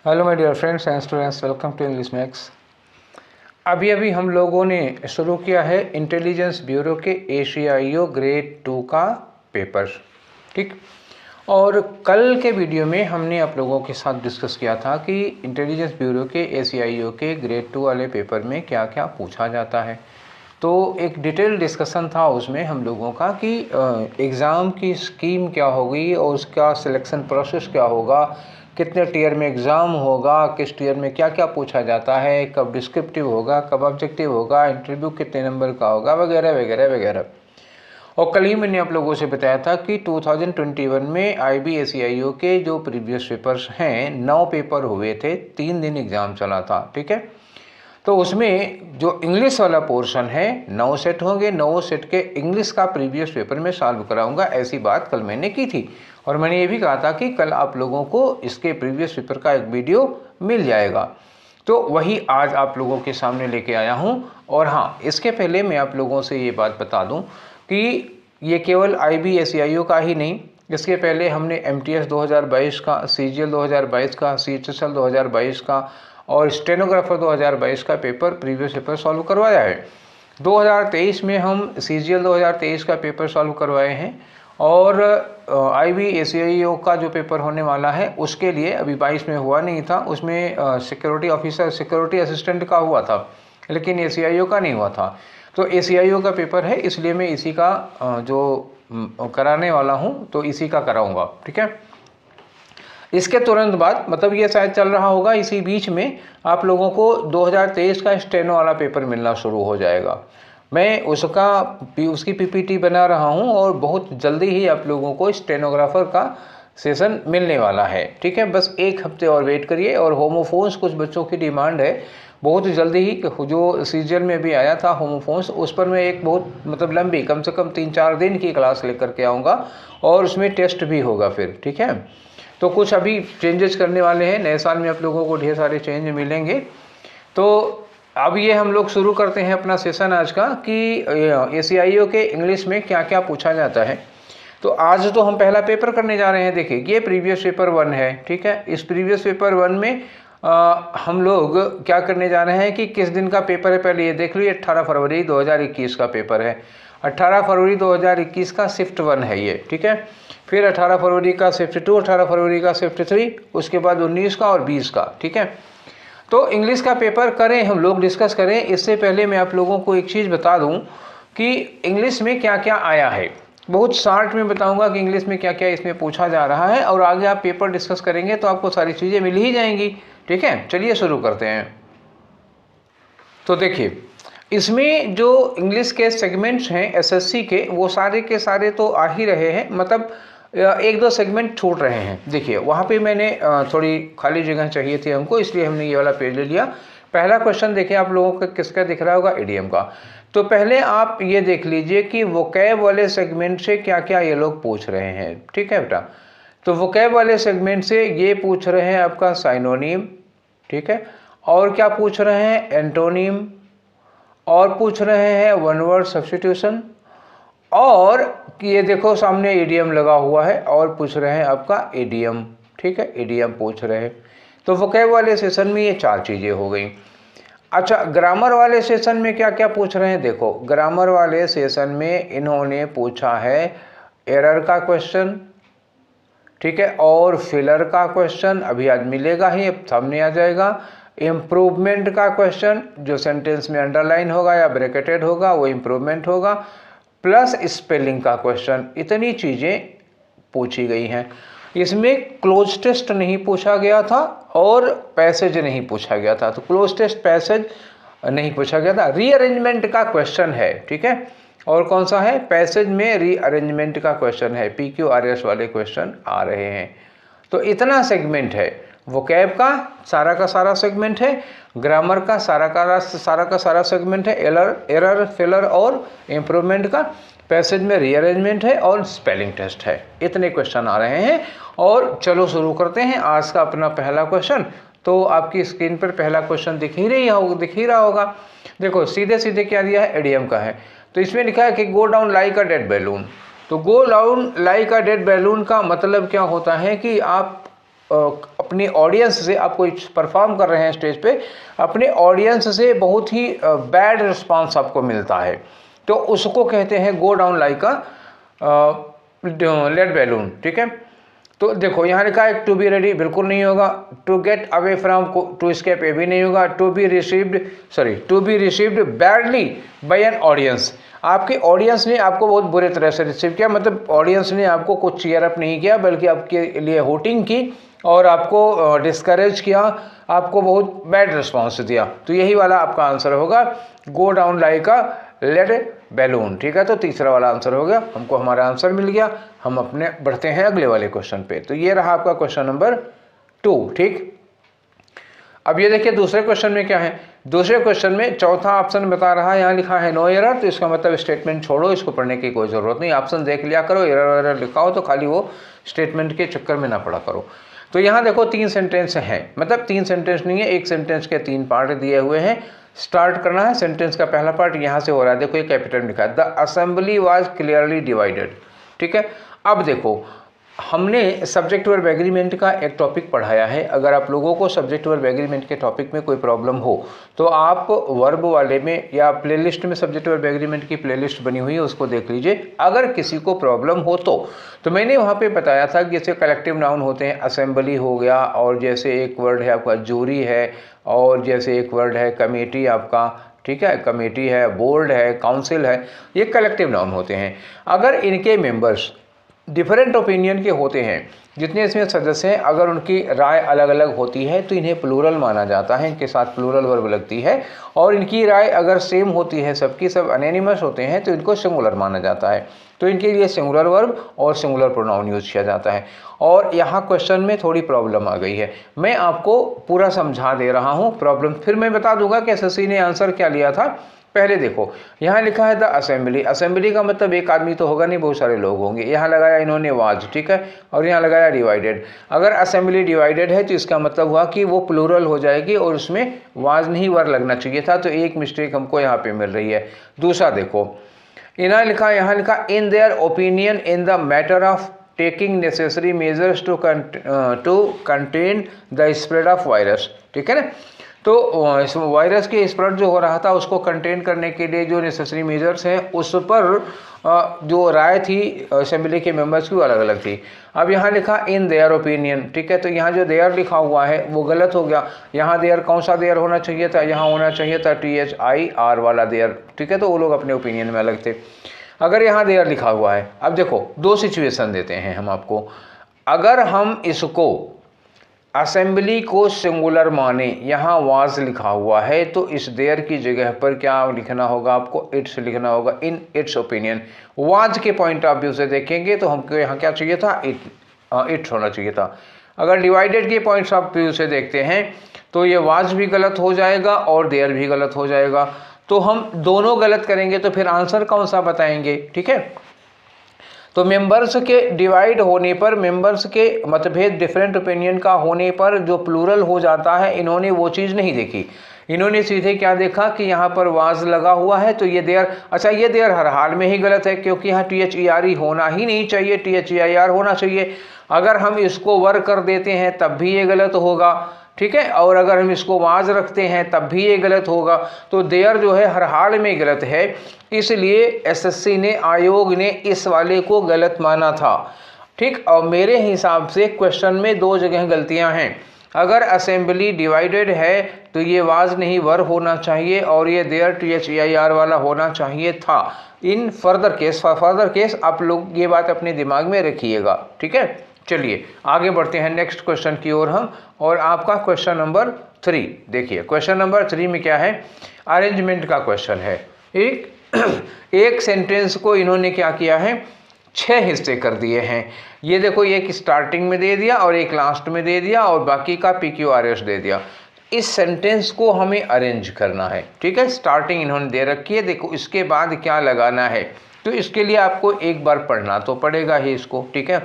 Hello my dear friends and students, welcome to English Max. अभी हम लोगों ने शुरू किया है इंटेलिजेंस ब्यूरो के एशियाईओ ग्रेड 2 का पेपर, ठीक। और कल के वीडियो में हमने आप लोगों के साथ डिस्कस किया था कि इंटेलिजेंस ब्यूरो के एशियाईओ के ग्रेड 2 वाले पेपर में क्या क्या पूछा जाता है। तो एक डिटेल डिस्कशन था उसमें हम लोगों का कि एग्ज़ाम की स्कीम क्या होगी और उसका सिलेक्शन प्रोसेस क्या होगा, कितने टीयर में एग्ज़ाम होगा, किस टीयर में क्या क्या पूछा जाता है, कब डिस्क्रिप्टिव होगा, कब ऑब्जेक्टिव होगा, इंटरव्यू कितने नंबर का होगा, वगैरह वगैरह वगैरह। और कल ही मैंने आप लोगों से बताया था कि 2021 में IBACIO के जो प्रीवियस पेपर्स हैं 9 पेपर हुए थे, 3 दिन एग्ज़ाम चला था, ठीक है। तो उसमें जो इंग्लिश वाला पोर्शन है 9 सेट होंगे, 9 सेट के इंग्लिश का प्रीवियस पेपर में सॉल्व कराऊंगा, ऐसी बात कल मैंने की थी। और मैंने ये भी कहा था कि कल आप लोगों को इसके प्रीवियस पेपर का एक वीडियो मिल जाएगा। तो वही आज आप लोगों के सामने लेके आया हूँ। और हाँ, इसके पहले मैं आप लोगों से ये बात बता दूँ कि ये केवल IBACIO का ही नहीं, इसके पहले हमने MTS 2022 का, CGL 2022 का, CHSL 2022 का और स्टेनोग्राफर 2022 का पेपर प्रीवियस पेपर सॉल्व करवाया है। 2023 में हम CGL 2023 का पेपर सॉल्व करवाए हैं और IBACIO का जो पेपर होने वाला है उसके लिए अभी 22 में हुआ नहीं था, उसमें सिक्योरिटी ऑफिसर, सिक्योरिटी असिस्टेंट का हुआ था, लेकिन ACIO का नहीं हुआ था। तो ACIO का पेपर है, इसलिए मैं इसी का जो कराने वाला हूँ तो इसी का कराऊंगा, ठीक है। इसके तुरंत बाद, मतलब ये शायद चल रहा होगा इसी बीच में, आप लोगों को 2023 का स्टेनो वाला पेपर मिलना शुरू हो जाएगा। मैं उसकी PPT बना रहा हूँ और बहुत जल्दी ही आप लोगों को स्टेनोग्राफर का सेशन मिलने वाला है, ठीक है। बस एक हफ्ते और वेट करिए। और होमोफोन्स कुछ बच्चों की डिमांड है, बहुत जल्दी ही जो सीजन में भी आया था होमोफोन्स, उस पर मैं एक बहुत मतलब लंबी, कम से कम 3-4 दिन की क्लास लेकर के आऊँगा और उसमें टेस्ट भी होगा फिर, ठीक है। तो कुछ अभी चेंजेस करने वाले हैं, नए साल में आप लोगों को ढेर सारे चेंज मिलेंगे। तो अब ये हम लोग शुरू करते हैं अपना सेशन आज का कि ACIO के इंग्लिश में क्या क्या पूछा जाता है। तो आज तो हम पहला पेपर करने जा रहे हैं। देखिए, ये प्रीवियस पेपर 1 है, ठीक है। इस प्रीवियस पेपर 1 में हम लोग क्या करने जा रहे हैं कि किस दिन का पेपर है पहले ये देख लो। 18 फरवरी 2021 का पेपर है। 18 फरवरी 2021 का शिफ्ट 1 है ये, ठीक है। फिर 18 फरवरी का शिफ्ट 2, 18 फरवरी का शिफ्ट 3, उसके बाद 19 का और 20 का, ठीक है। तो इंग्लिश का पेपर करें, हम लोग डिस्कस करें। इससे पहले मैं आप लोगों को एक चीज़ बता दूं कि इंग्लिश में क्या क्या आया है। बहुत शॉर्ट में बताऊंगा कि इंग्लिश में क्या क्या इसमें पूछा जा रहा है, और आगे आप पेपर डिस्कस करेंगे तो आपको सारी चीज़ें मिल ही जाएंगी, ठीक है। चलिए शुरू करते हैं। तो देखिए, इसमें जो इंग्लिश के सेगमेंट्स हैं SSC के, वो सारे के सारे तो आ ही रहे हैं, मतलब 1-2 सेगमेंट छूट रहे हैं। देखिए, वहाँ पे मैंने थोड़ी खाली जगह चाहिए थी हमको, इसलिए हमने ये वाला पेज ले लिया। पहला क्वेश्चन देखिए आप लोगों को किसका दिख रहा होगा, इडियम का। तो पहले आप ये देख लीजिए कि वोकैब वाले सेगमेंट से क्या क्या ये लोग पूछ रहे हैं, ठीक है बेटा। तो वोकैब वाले सेगमेंट से ये पूछ रहे हैं आपका साइनोनिम, ठीक है। और क्या पूछ रहे हैं, एंटोनिम, और पूछ रहे हैं वन वर्ड सब्स्टिट्यूशन, और ये देखो सामने इडियम लगा हुआ है, और पूछ रहे हैं आपका इडियम, ठीक है। इडियम पूछ रहे हैं। तो वोकैब वाले सेशन में ये 4 चीज़ें हो गई। अच्छा, ग्रामर वाले सेशन में क्या क्या पूछ रहे हैं, देखो ग्रामर वाले सेशन में इन्होंने पूछा है एरर का क्वेश्चन, ठीक है, और फिलर का क्वेश्चन, अभी आज मिलेगा ही, अब सामने आ जाएगा। इम्प्रूवमेंट का क्वेश्चन, जो सेंटेंस में अंडरलाइन होगा या ब्रैकेटेड होगा वो इम्प्रूवमेंट होगा, प्लस स्पेलिंग का क्वेश्चन। इतनी चीज़ें पूछी गई हैं। इसमें क्लोज टेस्ट नहीं पूछा गया था और पैसेज नहीं पूछा गया था। तो क्लोज टेस्ट, पैसेज नहीं पूछा गया था। रीअरेंजमेंट का क्वेश्चन है, ठीक है। और कौन सा है, पैसेज में रीअरेंजमेंट का क्वेश्चन है। PQRS वाले क्वेश्चन आ रहे हैं। तो इतना सेगमेंट है। वोकैब का सारा सेगमेंट है, ग्रामर का सारा सेगमेंट है, एरर, फिलर और इम्प्रूवमेंट का, पैसेज में रीअरेंजमेंट है और स्पेलिंग टेस्ट है। इतने क्वेश्चन आ रहे हैं। और चलो शुरू करते हैं आज का अपना पहला क्वेश्चन। तो आपकी स्क्रीन पर पहला क्वेश्चन दिख ही रहा होगा। देखो सीधे सीधे क्या दिया है, इडियम का है। तो इसमें लिखा है कि go down like a dead balloon. तो go down like a dead balloon का मतलब क्या होता है कि आप अपनी ऑडियंस से, आप कोई परफॉर्म कर रहे हैं स्टेज पे, अपने ऑडियंस से बहुत ही बैड रिस्पांस आपको मिलता है, तो उसको कहते हैं go down like a lead balloon. ठीक है, तो देखो यहाँ लिखा है टू बी रेडी बिल्कुल नहीं होगा, to get away from, to escape ये भी नहीं होगा, to be received badly by an audience, आपके ऑडियंस ने आपको बहुत बुरे तरह से रिसीव किया, मतलब ऑडियंस ने आपको कुछ चीयर अप नहीं किया बल्कि आपके लिए होटिंग की और आपको डिस्करेज किया, आपको बहुत बैड रिस्पॉन्स दिया, तो यही वाला आपका आंसर होगा go down like a lead balloon. ठीक है, तो तीसरा वाला आंसर हो गया, हमको हमारा आंसर मिल गया। हम अपने बढ़ते हैं अगले वाले क्वेश्चन पे। तो ये रहा आपका क्वेश्चन नंबर 2। ठीक, अब ये देखिए दूसरे क्वेश्चन में क्या है। दूसरे क्वेश्चन में चौथा ऑप्शन बता रहा है, यहाँ लिखा है नो एरर, तो इसका मतलब स्टेटमेंट छोड़ो, इसको पढ़ने की कोई ज़रूरत नहीं, ऑप्शन देख लिया करो, एरर लिखा हो तो खाली वो स्टेटमेंट के चक्कर में ना पड़ा करो। तो यहाँ देखो 3 सेंटेंस हैं, मतलब 3 सेंटेंस नहीं है, एक सेंटेंस के 3 पार्ट दिए हुए हैं। स्टार्ट करना है, सेंटेंस का पहला पार्ट यहाँ से हो रहा है, देखो ये कैपिटल में लिखा है, the assembly was clearly divided. ठीक है, अब देखो हमने सब्जेक्ट वर्ब एग्रीमेंट का एक टॉपिक पढ़ाया है, अगर आप लोगों को सब्जेक्ट वर्ब एग्रीमेंट के टॉपिक में कोई प्रॉब्लम हो तो आप वर्ब वाले में या प्लेलिस्ट में सब्जेक्ट वर्ब एग्रीमेंट की प्लेलिस्ट बनी हुई है, उसको देख लीजिए। अगर किसी को प्रॉब्लम हो तो मैंने वहाँ पे बताया था कि जैसे कलेक्टिव नाउन होते हैं, असेंबली हो गया, और जैसे एक वर्ड है आपका जूरी है, और जैसे एक वर्ड है कमेटी आपका, ठीक है, कमेटी है, बोर्ड है, काउंसिल है, ये कलेक्टिव नाउन होते हैं। अगर इनके मेंबर्स डिफरेंट ओपिनियन के होते हैं, जितने इसमें सदस्य हैं, अगर उनकी राय अलग अलग होती है तो इन्हें प्लूरल माना जाता है, इनके साथ प्लूरल वर्ब लगती है। और इनकी राय अगर सेम होती है, सबकी सब अनोनिमस होते हैं, तो इनको सिंगुलर माना जाता है, तो इनके लिए सिंगुलर वर्ब और सिंगुलर प्रोनाउन यूज किया जाता है। और यहाँ क्वेश्चन में थोड़ी प्रॉब्लम आ गई है, मैं आपको पूरा समझा दे रहा हूँ, प्रॉब्लम फिर मैं बता दूंगा कि एसएससी ने आंसर क्या लिया था। पहले देखो यहाँ लिखा है द असेंबली, असेंबली का मतलब एक आदमी तो होगा नहीं, बहुत सारे लोग होंगे। यहाँ लगाया इन्होंने वाज, ठीक है, और यहाँ लगाया डिवाइडेड। अगर असेंबली डिवाइडेड है तो इसका मतलब हुआ कि वो प्लूरल हो जाएगी और उसमें वाज नहीं वर लगना चाहिए था, तो एक मिस्टेक हमको यहाँ पे मिल रही है। दूसरा देखो यहाँ लिखा in their opinion in the matter of taking necessary measures to contain the spread of virus. ठीक है ना, तो इस वायरस के स्प्रेड जो हो रहा था उसको कंटेन करने के लिए जो नेसेसरी मेजर्स हैं उस पर जो राय थी असेंबली के मेंबर्स की वो अलग अलग थी। अब यहाँ लिखा इन देयर ओपिनियन, ठीक है, तो यहाँ जो देयर लिखा हुआ है वो गलत हो गया। यहाँ देयर कौन सा देयर होना चाहिए था, यहाँ होना चाहिए था THIR वाला देयर, ठीक है, तो वो लोग अपने ओपिनियन में अलग थे। अगर यहाँ देयर लिखा हुआ है, अब देखो दो सिचुएशन देते हैं हम आपको। अगर हम इसको असेंबली को सिंगुलर माने, यहाँ वाज लिखा हुआ है, तो इस देयर की जगह पर क्या लिखना होगा, आपको इट्स लिखना होगा, इन इट्स ओपिनियन। वाज के पॉइंट ऑफ व्यू से देखेंगे तो हमको यहाँ क्या चाहिए था, इट्स होना चाहिए था। अगर डिवाइडेड के पॉइंट्स ऑफ व्यू से देखते हैं तो ये वाज भी गलत हो जाएगा और देयर भी गलत हो जाएगा, तो हम दोनों गलत करेंगे तो फिर आंसर कौन सा बताएंगे। ठीक है, तो मेंबर्स के डिवाइड होने पर, मेंबर्स के मतभेद डिफरेंट ओपिनियन का होने पर जो प्लूरल हो जाता है, इन्होंने वो चीज़ नहीं देखी। इन्होंने सीधे क्या देखा कि यहाँ पर वाज लगा हुआ है तो ये देयर, अच्छा ये देयर हर हाल में ही गलत है क्योंकि यहाँ THERE होना ही नहीं चाहिए, THEIR होना चाहिए। अगर हम इसको वर कर देते हैं तब भी ये गलत होगा, ठीक है, और अगर हम इसको वाज रखते हैं तब भी ये गलत होगा। तो देयर जो है हर हाल में गलत है, इसलिए SSC ने, आयोग ने इस वाले को गलत माना था। ठीक, और मेरे हिसाब से क्वेश्चन में दो जगह गलतियां हैं। अगर असेंबली डिवाइडेड है तो ये वाज नहीं वर होना चाहिए और ये देयर THEIR वाला होना चाहिए था। इन फर्दर केस आप लोग ये बात अपने दिमाग में रखिएगा। ठीक है, चलिए आगे बढ़ते हैं नेक्स्ट क्वेश्चन की ओर हम, और आपका क्वेश्चन नंबर 3 देखिए। क्वेश्चन नंबर 3 में क्या है, अरेंजमेंट का क्वेश्चन है। एक सेंटेंस को इन्होंने क्या किया है, 6 हिस्से कर दिए हैं। ये देखो, एक स्टार्टिंग में दे दिया और एक लास्ट में दे दिया और बाकी का PQRS दे दिया। इस सेंटेंस को हमें अरेंज करना है। ठीक है, स्टार्टिंग इन्होंने दे रखी है, देखो इसके बाद क्या लगाना है, तो इसके लिए आपको एक बार पढ़ना तो पड़ेगा ही इसको। ठीक है,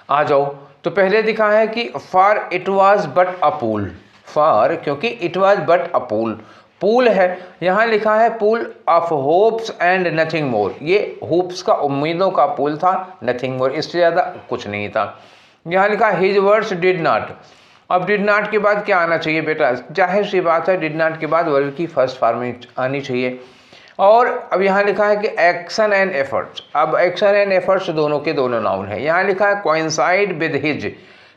आ जाओ। तो पहले दिखा है कि for it was but a pool, for क्योंकि it was but a pool, pool है, यहाँ लिखा है pool of hopes and nothing more. ये होप्स का, उम्मीदों का पूल था, नथिंग मोर, इससे ज़्यादा कुछ नहीं था। यहाँ लिखा हिज वर्ड्स डिड नॉट। अब डिड नॉट के बाद क्या आना चाहिए बेटा, जाहिर सी बात है डिड नॉट के बाद वर्ब की फर्स्ट फॉर्म आनी चाहिए। और अब यहाँ लिखा है कि एक्शन एंड एफर्ट्स, अब एक्शन एंड एफर्ट्स दोनों के दोनों नाउन है। यहाँ लिखा है कोइंसाइड विद हिज,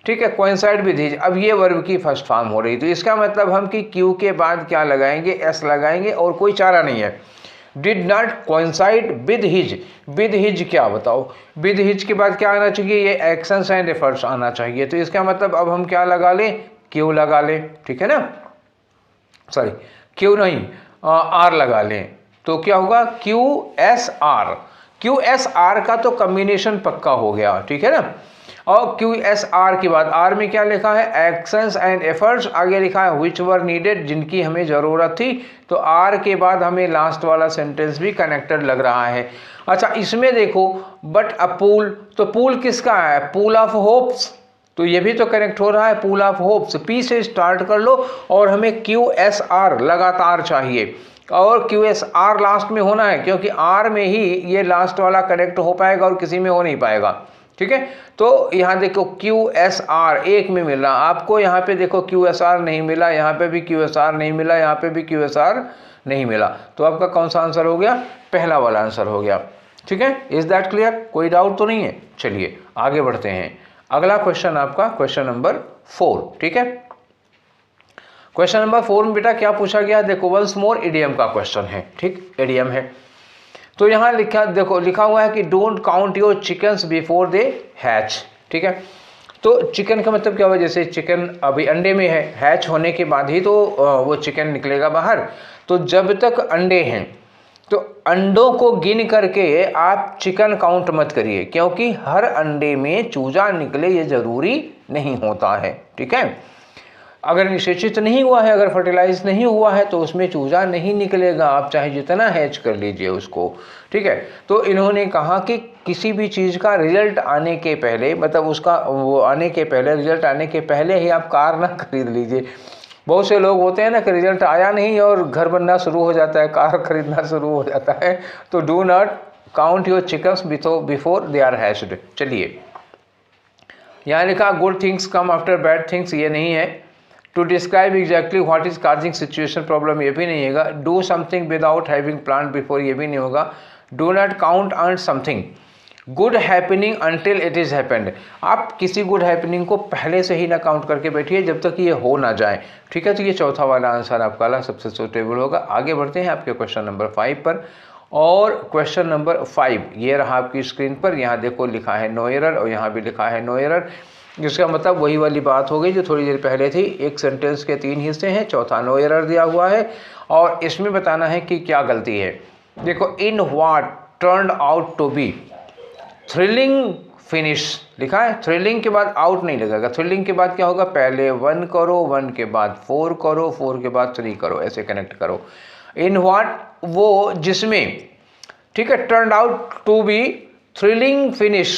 ठीक है, कोइंसाइड विद हिज, अब ये वर्ब की फर्स्ट फॉर्म हो रही, तो इसका मतलब हम कि क्यू के बाद क्या लगाएंगे, एस लगाएंगे और कोई चारा नहीं है। Did not coincide with his क्या बताओ, विद हिज के बाद क्या आना चाहिए, ये एक्शंस एंड एफर्ट्स आना चाहिए। तो इसका मतलब अब हम क्या लगा लें, क्यू लगा लें, ठीक है ना, सॉरी क्यू नहीं आर लगा लें, तो क्या होगा Q S R. Q S R का तो कम्बिनेशन पक्का हो गया, ठीक है ना। और क्यू एस आर के बाद आर में क्या लिखा है, एक्शंस एंड एफर्ट्स, आगे लिखा है व्हिच वर नीडेड, जिनकी हमें ज़रूरत थी। तो आर के बाद हमें लास्ट वाला सेंटेंस भी कनेक्टेड लग रहा है। अच्छा इसमें देखो बट अ पूल, तो पूल किसका है, पूल ऑफ होप्स, तो ये भी तो कनेक्ट हो रहा है, पूल ऑफ होप्स। पी से स्टार्ट कर लो और हमें क्यू एस आर लगातार चाहिए, और क्यू एस आर लास्ट में होना है, क्योंकि आर में ही ये लास्ट वाला कनेक्ट हो पाएगा और किसी में हो नहीं पाएगा, ठीक है। तो यहाँ देखो क्यू एस आर एक में मिल रहा आपको, यहाँ पे देखो क्यू एस आर नहीं मिला, यहाँ पे भी क्यू एस आर नहीं मिला, यहाँ पे भी क्यू एस आर नहीं मिला, तो आपका कौन सा आंसर हो गया, पहला वाला आंसर हो गया, ठीक है। इज दैट क्लियर, कोई डाउट तो नहीं है। चलिए आगे बढ़ते हैं, अगला क्वेश्चन आपका क्वेश्चन नंबर 4, ठीक है। क्वेश्चन नंबर 4 में बेटा क्या पूछा गया, देखो वंस मोर इडियम का क्वेश्चन है, ठीक, इडियम है। तो यहाँ लिखा देखो, लिखा हुआ है कि don't count your chickens before they hatch, ठीक है। तो चिकन का मतलब क्या हुआ, जैसे चिकन अभी अंडे में है, हैच होने के बाद ही तो वो चिकन निकलेगा बाहर, तो जब तक अंडे हैं तो अंडों को गिन करके आप चिकन काउंट मत करिए, क्योंकि हर अंडे में चूजा निकले ये जरूरी नहीं होता है, ठीक है। अगर निषेचित नहीं हुआ है, अगर फर्टिलाइज नहीं हुआ है तो उसमें चूजा नहीं निकलेगा, आप चाहे जितना हैच कर लीजिए उसको, ठीक है। तो इन्होंने कहा कि किसी भी चीज़ का रिजल्ट आने के पहले, मतलब उसका वो आने के पहले, रिजल्ट आने के पहले ही आप कार ना खरीद लीजिए। बहुत से लोग होते हैं ना कि रिजल्ट आया नहीं और घर बनना शुरू हो जाता है, कार खरीदना शुरू हो जाता है। तो do not count your chickens before they are hatched. चलिए यहाँ लिखा good things come after bad things, ये नहीं है। To describe exactly what is causing situation problem, ये भी नहीं होगा। Do something without having plan before, ये भी नहीं होगा। Do not count on something good happening until it is happened, आप किसी गुड हैपनिंग को पहले से ही ना काउंट करके बैठिए जब तक ये हो ना जाए, ठीक है। तो ये चौथा वाला आंसर आपका सबसे सुटेबल होगा। आगे बढ़ते हैं आपके क्वेश्चन नंबर 5 पर, और क्वेश्चन नंबर 5 ये रहा आपकी स्क्रीन पर। यहाँ देखो लिखा है नो एरर और यहाँ भी लिखा है नो एरर, जिसका मतलब वही वाली बात हो गई जो थोड़ी देर पहले थी। एक सेंटेंस के 3 हिस्से हैं, चौथा नो एरर दिया हुआ है, और इसमें बताना है कि क्या गलती है। देखो in what turned out to be thrilling finish लिखा है, थ्रिलिंग के बाद आउट नहीं लगेगा। थ्रिलिंग के बाद क्या होगा, पहले 1 करो, 1 के बाद 4 करो, 4 के बाद 3 करो, ऐसे कनेक्ट करो। इन व्हाट वो जिसमें, ठीक है, turned out to be thrilling finish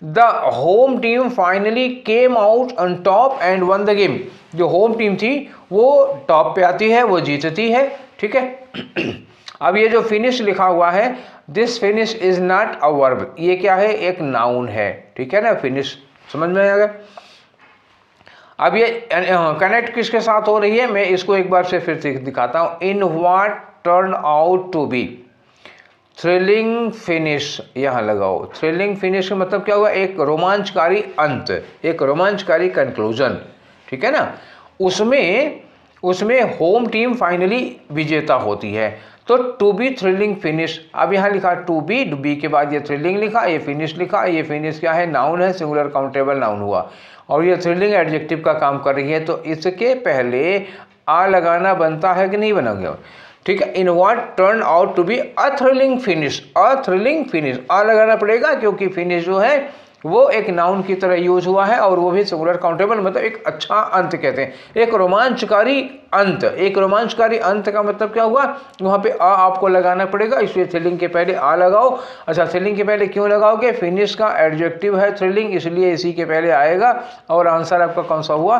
the home team finally came out on top and won the game. जो होम टीम थी वो टॉप पे आती है, वो जीतती है, ठीक है। अब ये जो फिनिश लिखा हुआ है, this finish is not a verb, ये क्या है, एक नाउन है, ठीक है ना। फिनिश समझ में आ गया। अब ये कनेक्ट किसके साथ हो रही है, मैं इसको एक बार से फिर से दिखाता हूं। In what turn out to be thrilling finish, यहाँ लगाओ। थ्रिलिंग फिनिश का मतलब क्या हुआ, एक रोमांचकारी अंत, एक रोमांचकारी कंक्लूजन, ठीक है ना। उसमें होम टीम फाइनली विजेता होती है। तो टू बी थ्रिलिंग फिनिश, अब यहाँ लिखा टू बी के बाद ये थ्रिलिंग लिखा, ये फिनिश लिखा। ये फिनिश क्या है, नाउन है, सिंगुलर काउंटेबल नाउन हुआ, और ये थ्रिलिंग एडजेक्टिव का काम कर रही है। तो इसके पहले आ लगाना बनता है कि नहीं बना गया, ठीक है। In what turn out to be a thrilling finish, a thrilling finish, आ लगाना पड़ेगा क्योंकि फिनिश जो है वो एक नाउन की तरह यूज हुआ है, और वो भी सिंगुलर काउंटेबल, मतलब एक अच्छा अंत कहते हैं, एक रोमांचकारी अंत। एक रोमांचकारी अंत का मतलब क्या हुआ, वहाँ पे आ आपको लगाना पड़ेगा, इसलिए थ्रिलिंग के पहले आ लगाओ। अच्छा थ्रिलिंग के पहले क्यों लगाओगे, फिनिश का एडजेक्टिव है थ्रिलिंग, इसलिए इसी के पहले आएगा, और आंसर आपका कौन सा हुआ,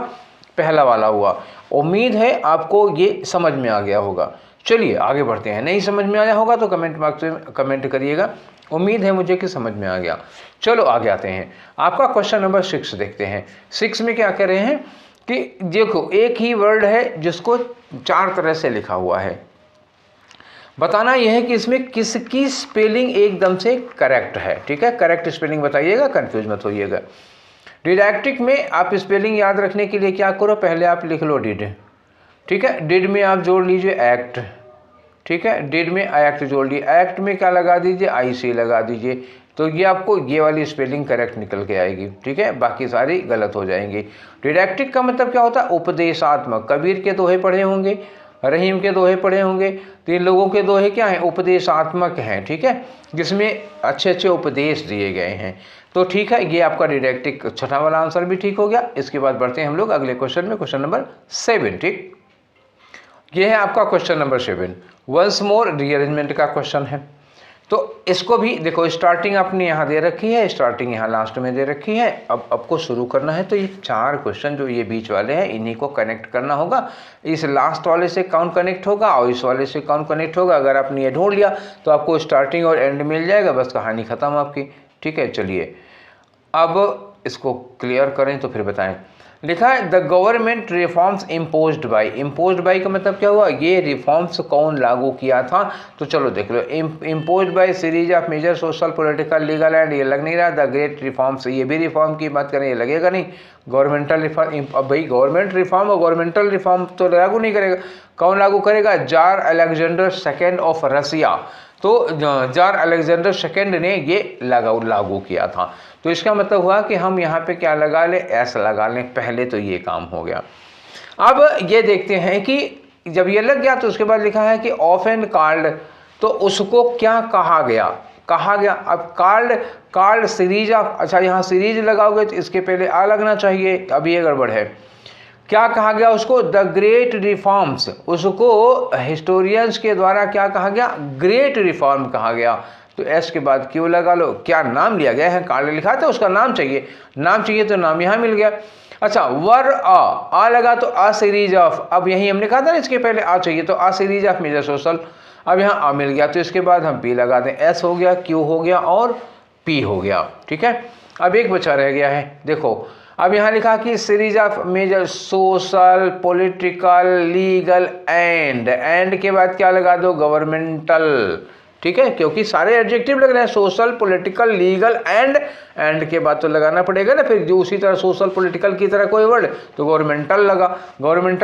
पहला वाला हुआ। उम्मीद है आपको ये समझ में आ गया होगा। चलिए आगे बढ़ते हैं। नहीं समझ में आया होगा तो कमेंट बॉक्स में कमेंट करिएगा, उम्मीद है मुझे कि समझ में आ गया। चलो आगे आते हैं, आपका क्वेश्चन नंबर 6 देखते हैं। 6 में क्या कह रहे हैं कि देखो एक ही वर्ड है जिसको 4 तरह से लिखा हुआ है, बताना यह है कि इसमें किसकी स्पेलिंग एकदम से करेक्ट है। ठीक है, करेक्ट स्पेलिंग बताइएगा, कंफ्यूज मत होइएगा। डिडैक्टिक में आप स्पेलिंग याद रखने के लिए क्या करो, पहले आप लिख लो डिड। ठीक है, डिड में आप जोड़ लीजिए एक्ट। ठीक है, डिड में एक्ट जोड़ लीजिए, एक्ट में क्या लगा दीजिए, IC लगा दीजिए, तो ये आपको ये वाली स्पेलिंग करेक्ट निकल के आएगी। ठीक है, बाकी सारी गलत हो जाएंगी। डिडैक्टिक का मतलब क्या होता है, उपदेशात्मक। कबीर के दोहे पढ़े होंगे, रहीम के दोहे पढ़े होंगे, तो इन लोगों के दोहे क्या हैं, उपदेशात्मक हैं। ठीक है, जिसमें अच्छे अच्छे उपदेश दिए गए हैं। तो ठीक है, ये आपका डिडैक्टिक छठा वाला आंसर भी ठीक हो गया। इसके बाद बढ़ते हैं हम लोग अगले क्वेश्चन में, क्वेश्चन नंबर 7। ठीक, ये है आपका question number 7, once more rearrangement का क्वेश्चन है। तो इसको भी देखो, स्टार्टिंग आपने यहाँ दे रखी है, स्टार्टिंग यहाँ लास्ट में दे रखी है। अब आपको शुरू करना है, तो ये 4 क्वेश्चन जो ये बीच वाले हैं इन्हीं को कनेक्ट करना होगा। इस लास्ट वाले से कौन कनेक्ट होगा और इस वाले से कौन कनेक्ट होगा, अगर आपने ये ढूंढ लिया तो आपको स्टार्टिंग और एंड मिल जाएगा, बस कहानी खत्म आपकी। ठीक है, चलिए अब इसको क्लियर करें तो फिर बताएं। लिखा है the government reforms imposed by. Imposed by का मतलब क्या हुआ, ये रिफॉर्म्स कौन लागू किया था। तो चलो देख लो, imposed by series of major social political legal and, ये लग नहीं रहा। द ग्रेट रिफॉर्म्स, ये भी रिफॉर्म की बात करें, ये लगेगा नहीं। गवर्नमेंटल रिफॉर्म, अब भाई गवर्नमेंट रिफॉर्म और गवर्नमेंटल रिफॉर्म तो लागू नहीं करेगा, कौन लागू करेगा, tsar Alexander second of Russia. तो जार अलेक्जेंडर सेकेंड ने ये लागू किया था। तो इसका मतलब हुआ कि हम यहाँ पे क्या लगा लें, एस लगा लें पहले, तो ये काम हो गया। अब ये देखते हैं कि जब ये लग गया तो उसके बाद लिखा है कि ऑफन कॉल्ड, तो उसको क्या कहा गया, अब कॉल्ड सीरीज ऑफ, अच्छा यहाँ सीरीज लगाओगे तो इसके पहले आ लगना चाहिए, अब ये गड़बड़ है। क्या कहा गया उसको, द ग्रेट रिफॉर्म्स, उसको हिस्टोरियंस के द्वारा क्या कहा गया, ग्रेट रिफॉर्म कहा गया। तो एस के बाद क्यों लगा लो, क्या नाम लिया गया है, कार्ड लिखा था उसका नाम चाहिए, तो नाम यहाँ मिल गया। अच्छा वर आ लगा तो आ सीरीज ऑफ, अब यही हमने कहा था ना इसके पहले आ चाहिए, तो आ सीरीज ऑफ मेजर सोशल, अब यहाँ आ मिल गया, तो इसके बाद हम पी लगा दें, एस हो गया, क्यू हो गया और पी हो गया। ठीक है, अब एक बचा रह गया है, देखो अब यहाँ लिखा कि series of major social political legal and के बाद क्या लगा दो, गवर्नमेंटल। ठीक है, क्योंकि सारे एडजेक्टिव लग रहे हैं, सोशल पॉलिटिकल लीगल एंड के बाद तो लगाना पड़ेगा ना, फिर जो उसी तरह सोशल पॉलिटिकल की तरह कोई वर्ड, तो गवर्नमेंटल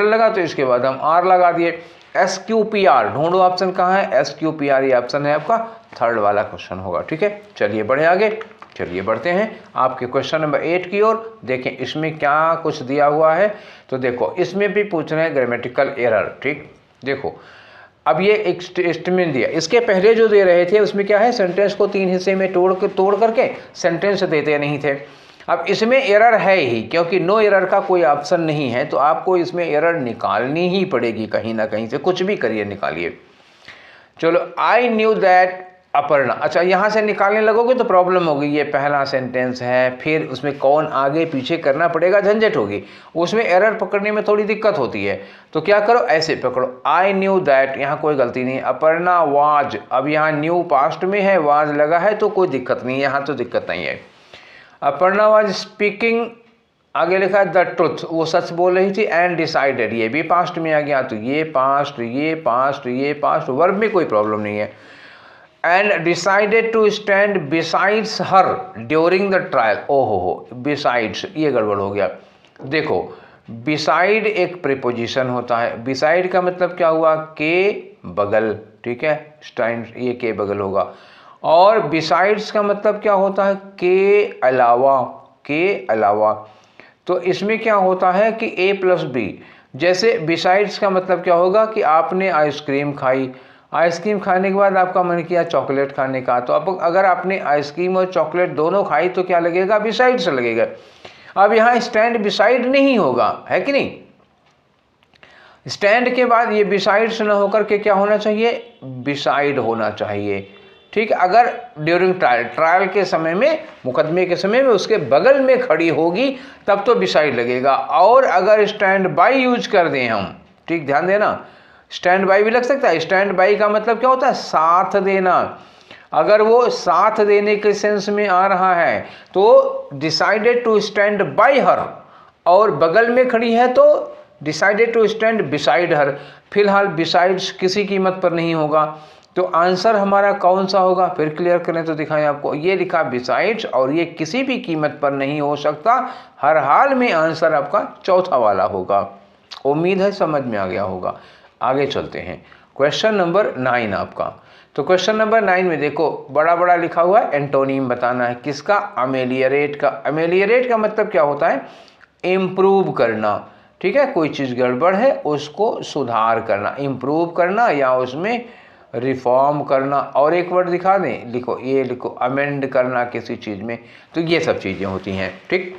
लगा, तो इसके बाद हम आर लगा दिए। SQPR ढूंढो, ऑप्शन कहाँ है, SQPR ये ऑप्शन है आपका, थर्ड वाला क्वेश्चन होगा। ठीक है, चलिए बढ़े आगे, चलिए बढ़ते हैं आपके क्वेश्चन नंबर 8 की ओर। देखें इसमें क्या कुछ दिया हुआ है, तो देखो इसमें भी पूछ रहे हैं ग्रामेटिकल एरर। ठीक, देखो अब ये एक स्टेटमेंट दिया, इसके पहले जो दे रहे थे उसमें क्या है, सेंटेंस को 3 हिस्से में तोड़ करके सेंटेंस देते नहीं थे। अब इसमें एरर है ही, क्योंकि नो एरर का कोई ऑप्शन नहीं है, तो आपको इसमें एरर निकालनी ही पड़ेगी, कहीं ना कहीं से कुछ भी करिए निकालिए। चलो, आई न्यू दैट अपर्णा, अच्छा यहाँ से निकालने लगोगे तो प्रॉब्लम होगी, ये पहला सेंटेंस है, फिर उसमें कौन आगे पीछे करना पड़ेगा, झंझट होगी, उसमें एरर पकड़ने में थोड़ी दिक्कत होती है। तो क्या करो, ऐसे पकड़ो, आई न्यू दैट, यहाँ कोई गलती नहीं, अपर्णा वाज, अब यहाँ न्यू पास्ट में है, वाज लगा है तो कोई दिक्कत नहीं है, यहाँ तो दिक्कत नहीं है। अपर्णा वाज स्पीकिंग, आगे लिखा है द ट्रुथ, वो सच बोल रही थी, एंड डिसाइडेड, ये भी पास्ट में आ गया, तो ये पास्ट वर्ब में कोई प्रॉब्लम नहीं है। And decided to stand besides her during the trial, ओहो हो, बिसाइड्स ये गड़बड़ हो गया। देखो बिसाइड एक प्रीपोजिशन होता है, बिसाइड का मतलब क्या हुआ, के बगल। ठीक है, स्टैंड ये के बगल होगा, और बिसाइड्स का मतलब क्या होता है, के अलावा। तो इसमें क्या होता है कि A+B, जैसे बिसाइड्स का मतलब क्या होगा कि आपने आइसक्रीम खाई, आइसक्रीम खाने के बाद आपका मन किया चॉकलेट खाने का, तो अब अगर आपने आइसक्रीम और चॉकलेट दोनों खाई तो क्या लगेगा, बिसाइड्स लगेगा। अब यहाँ स्टैंड बिसाइड नहीं होगा, है कि नहीं, स्टैंड के बाद ये बिसाइड्स न होकर के क्या होना चाहिए, बिसाइड होना चाहिए। ठीक, अगर ड्यूरिंग ट्रायल के समय में, मुकदमे के समय में उसके बगल में खड़ी होगी तब तो बिसाइड लगेगा, और अगर स्टैंड बाय यूज कर दें हम, ठीक ध्यान देना, स्टैंड बाई भी लग सकता है। स्टैंड बाई का मतलब क्या होता है? साथ देना। अगर वो साथ देने के सेंस में आ रहा है तो decided to stand by her, और बगल में खड़ी है तो decided to stand beside her. फिलहाल बिसाइड्स किसी कीमत पर नहीं होगा, तो आंसर हमारा कौन सा होगा? फिर क्लियर करें तो दिखाएं आपको। ये लिखा बिसाइड्स और ये किसी भी कीमत पर नहीं हो सकता, हर हाल में आंसर आपका चौथा वाला होगा। उम्मीद है समझ में आ गया होगा। आगे चलते हैं, क्वेश्चन नंबर 9 आपका। तो क्वेश्चन नंबर 9 में देखो बड़ा बड़ा लिखा हुआ है, एंटोनिम बताना है किसका? अमेलियरेट का। अमेलियरेट का मतलब क्या होता है? इम्प्रूव करना। ठीक है, कोई चीज़ गड़बड़ है उसको सुधार करना, इम्प्रूव करना या उसमें रिफॉर्म करना। और एक वर्ड दिखा दें, लिखो, ये लिखो, अमेंड करना किसी चीज़ में। तो ये सब चीज़ें होती हैं। ठीक,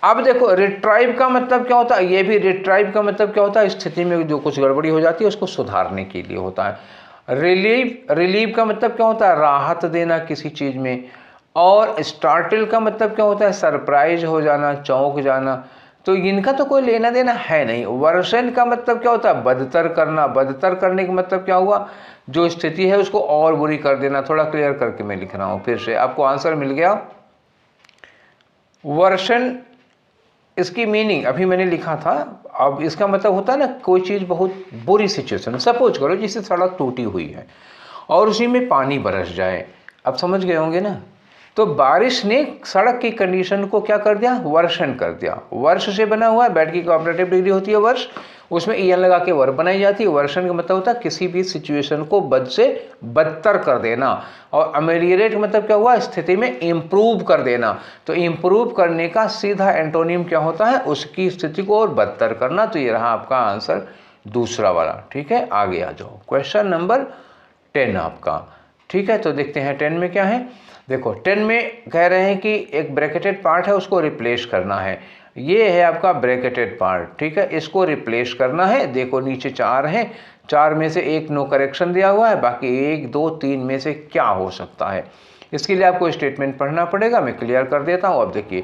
अब देखो रिट्राइव का मतलब क्या होता है? ये भी रिट्राइव का मतलब क्या होता है? स्थिति में जो कुछ गड़बड़ी हो जाती है उसको सुधारने के लिए होता है। रिलीव का मतलब क्या होता है? राहत देना किसी चीज़ में। और स्टार्टल का मतलब क्या होता है? सरप्राइज हो जाना, चौंक जाना। तो इनका तो कोई लेना देना है नहीं। वर्सन का मतलब क्या होता है? बदतर करना। बदतर करने का मतलब क्या हुआ? जो स्थिति है उसको और बुरी कर देना। थोड़ा क्लियर करके मैं लिख रहा हूँ, फिर से आपको आंसर मिल गया। वर्सन, इसकी मीनिंग अभी मैंने लिखा था। अब इसका मतलब होता है ना, कोई चीज़ बहुत बुरी सिचुएशन, सपोज करो जिससे सड़क टूटी हुई है और उसी में पानी बरस जाए। अब समझ गए होंगे ना? तो बारिश ने सड़क की कंडीशन को क्या कर दिया? वर्षण कर दिया। वर्ष से बना हुआ है, बैठ की कोऑपरेटिव डिग्री होती है वर्ष, उसमें ईएन लगा के वर्ब बनाई जाती है। वर्षण का मतलब होता है किसी भी सिचुएशन को बद से बदतर कर देना। और अमेलियरेट मतलब क्या हुआ? स्थिति में इम्प्रूव कर देना। तो इम्प्रूव करने का सीधा एंटोनिम क्या होता है? उसकी स्थिति को और बदतर करना। तो ये रहा आपका आंसर दूसरा वाला। ठीक है, आगे आ जाओ, क्वेश्चन नंबर 10 आपका। ठीक है, तो देखते हैं 10 में क्या है। देखो 10 में कह रहे हैं कि एक ब्रैकेटेड पार्ट है उसको रिप्लेस करना है। ये है आपका ब्रैकेटेड पार्ट। ठीक है, इसको रिप्लेस करना है। देखो नीचे 4 हैं, 4 में से एक नो करेक्शन दिया हुआ है, बाकी 1 2 3 में से क्या हो सकता है? इसके लिए आपको स्टेटमेंट पढ़ना पड़ेगा, मैं क्लियर कर देता हूँ। अब देखिए,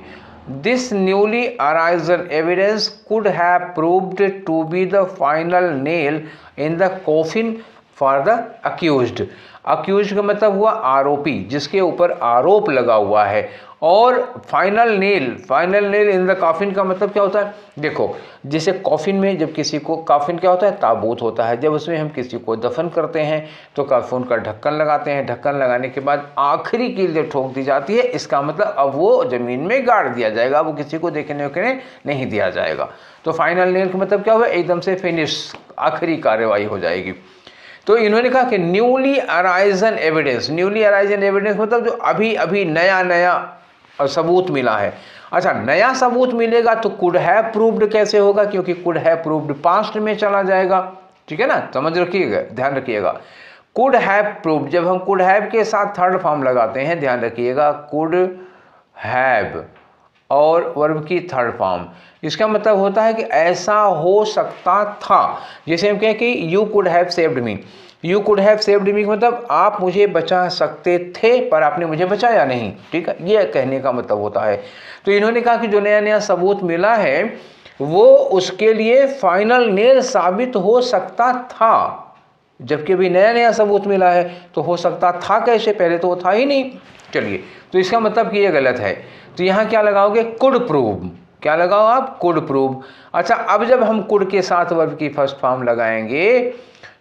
this newly arisen evidence could have proved to be the final nail in the coffin for the accused. Accused का मतलब हुआ आरोपी, जिसके ऊपर आरोप लगा हुआ है। और final nail in the coffin का मतलब क्या होता है? देखो, जैसे कॉफिन में जब किसी को, कॉफिन क्या होता है? ताबूत होता है। जब उसमें हम किसी को दफन करते हैं तो कॉफिन का ढक्कन लगाते हैं। ढक्कन लगाने के बाद आखिरी कील जब ठोक दी जाती है, इसका मतलब अब वो जमीन में गाड़ दिया जाएगा, वो किसी को देखने नहीं दिया जाएगा। तो फाइनल नेल का मतलब क्या हुआ? एकदम से फिनिश, आखिरी कार्रवाई हो जाएगी। तो इन्होंने कहा कि newly arisen evidence. Newly arisen evidence मतलब जो अभी अभी नया सबूत मिला है। अच्छा, नया सबूत मिलेगा तो कुड हैव प्रूव्ड कैसे होगा? क्योंकि कुड हैव प्रूव्ड पास्ट में चला जाएगा। ठीक है ना, समझ रखिएगा, ध्यान रखिएगा। कुड हैव प्रूव्ड, जब हम कुड हैव के साथ थर्ड फॉर्म लगाते हैं, ध्यान रखिएगा, कुड हैव और वर्ब की थर्ड फॉर्म, इसका मतलब होता है कि ऐसा हो सकता था। जैसे हम कहें कि you could have saved me. You could have saved me मतलब आप मुझे बचा सकते थे पर आपने मुझे बचाया नहीं। ठीक है, ये कहने का मतलब होता है। तो इन्होंने कहा कि जो नया नया सबूत मिला है वो उसके लिए फाइनल नेल साबित हो सकता था। जबकि अभी नया नया सबूत मिला है तो हो सकता था कैसे? पहले तो वो था ही नहीं। चलिए, तो इसका मतलब कि ये गलत है। तो यहाँ क्या लगाओगे? Could prove. क्या लगाओ आप? Could prove. अच्छा, अब जब हम कुड के साथ वर्ब की फर्स्ट फॉर्म लगाएंगे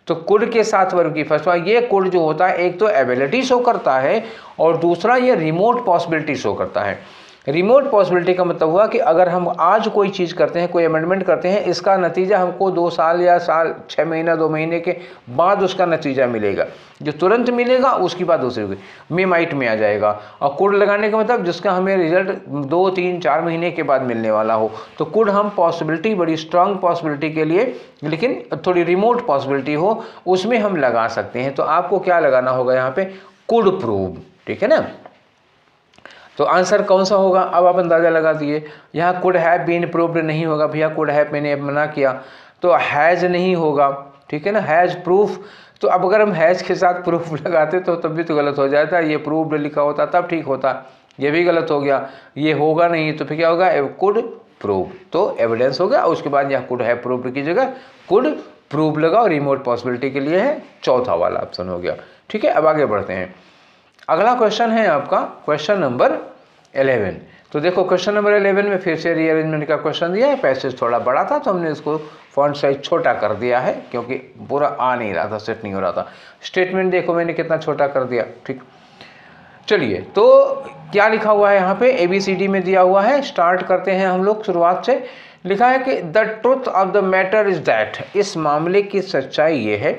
तो कुड के साथ वर्ब की फर्स्ट फॉर्म, ये कुड जो होता है एक तो एबिलिटी शो करता है और दूसरा ये रिमोट पॉसिबिलिटी शो करता है। रिमोट पॉसिबिलिटी का मतलब हुआ कि अगर हम आज कोई चीज़ करते हैं, कोई अमेंडमेंट करते हैं, इसका नतीजा हमको 2 साल या साल 6 महीना 2 महीने के बाद उसका नतीजा मिलेगा। जो तुरंत मिलेगा उसकी बात दूसरी होगी, मे माइट में आ जाएगा। और कुड लगाने का मतलब जिसका हमें रिजल्ट 2 3 4 महीने के बाद मिलने वाला हो। तो कुड हम पॉसिबिलिटी, बड़ी स्ट्रांग पॉसिबिलिटी के लिए, लेकिन थोड़ी रिमोट पॉसिबिलिटी हो, उसमें हम लगा सकते हैं। तो आपको क्या लगाना होगा यहाँ पे? Could prove. ठीक है ना, तो आंसर कौन सा होगा? अब आप अंदाज़ा लगा दिए। यहाँ कुड हैव बीन प्रूव्ड नहीं होगा भैया, कुड हैव मैंने मना किया, तो हैज़ नहीं होगा। ठीक है ना, हैज़ प्रूफ। तो अब अगर हम हैज़ के साथ प्रूफ लगाते तो तब भी तो गलत हो जाता। ये प्रूव्ड लिखा होता तब ठीक होता, ये भी गलत हो गया। ये होगा नहीं तो फिर क्या होगा? कुड प्रूव, तो एविडेंस होगा। उसके बाद यहाँ कुड हैव प्रूव्ड की जगह कुड प्रूफ लगाओ, रिमोट पॉसिबिलिटी के लिए है, चौथा वाला ऑप्शन हो गया। ठीक है, अब आगे बढ़ते हैं। अगला क्वेश्चन है आपका क्वेश्चन नंबर 11। तो देखो क्वेश्चन नंबर 11 में फिर से रीअरेंजमेंट का क्वेश्चन दिया है। पैसेज थोड़ा बड़ा था तो हमने इसको फॉन्ट साइज छोटा कर दिया है, क्योंकि पूरा आ नहीं रहा था, सेट नहीं हो रहा था। स्टेटमेंट देखो मैंने कितना छोटा कर दिया। ठीक, चलिए, तो क्या लिखा हुआ है यहाँ पे, ABCD में दिया हुआ है। स्टार्ट करते हैं हम लोग शुरुआत से। लिखा है कि the truth of the matter is that, इस मामले की सच्चाई ये है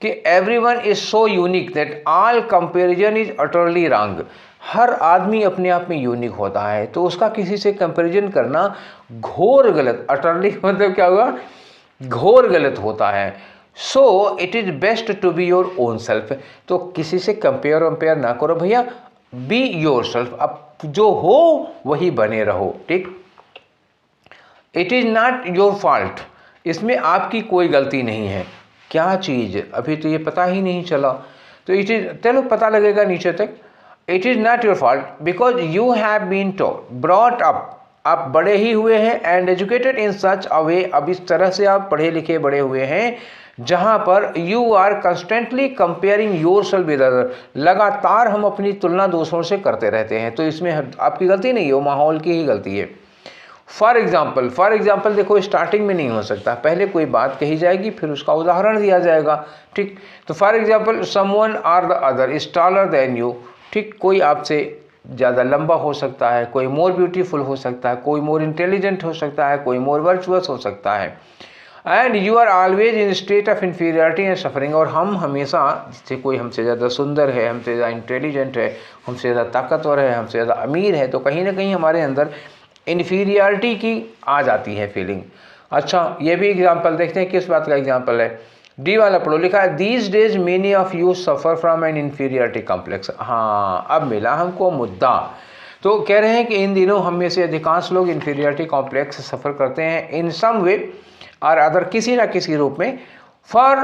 कि everyone is so unique that all comparison is utterly wrong. हर आदमी अपने आप में यूनिक होता है, तो उसका किसी से कंपैरिजन करना घोर गलत, अटरली मतलब क्या हुआ, घोर गलत होता है। So it is best to be your own self, तो किसी से कंपेयर ना करो भैया, बी योर सेल्फ, अब जो हो वही बने रहो। ठीक, it is not your fault, इसमें आपकी कोई गलती नहीं है। क्या चीज, अभी तो ये पता ही नहीं चला, तो इट इज, चलो पता लगेगा नीचे तक। It is not your fault because you have been brought up, आप बड़े ही हुए हैं, एंड एजुकेटेड इन सच अ वे, अब इस तरह से आप पढ़े लिखे बड़े हुए हैं जहां पर you are constantly comparing yourself with other, लगातार हम अपनी तुलना दूसरों से करते रहते हैं, तो इसमें आपकी गलती नहीं है, वो माहौल की ही गलती है। फॉर एग्जाम्पल देखो, स्टार्टिंग में नहीं हो सकता, पहले कोई बात कही जाएगी फिर उसका उदाहरण दिया जाएगा। ठीक, तो for example someone or the other is taller than you. ठीक, कोई आपसे ज़्यादा लंबा हो सकता है, कोई मोर ब्यूटीफुल हो सकता है, कोई मोर इंटेलिजेंट हो सकता है, कोई मोर वर्चुअस हो सकता है। And you are always in state of inferiority and suffering, और हम हमेशा, जैसे कोई हमसे ज़्यादा सुंदर है, हमसे ज़्यादा इंटेलिजेंट है, हमसे ज़्यादा ताकतवर है, हमसे ज़्यादा अमीर है, तो कहीं ना कहीं हमारे अंदर इन्फीरियरिटी की आ जाती है फीलिंग। अच्छा, ये भी एग्जाम्पल देखते हैं, किस बात का एग्जाम्पल है। डी वाला पढ़ो, लिखा है these days many of you suffer from an inferiority complex. हाँ, अब मिला हमको मुद्दा। तो कह रहे हैं कि इन दिनों हम में से अधिकांश लोग इन्फीरियरिटी कॉम्प्लेक्स सफ़र करते हैं इन सम वे और अदर, किसी ना किसी रूप में, for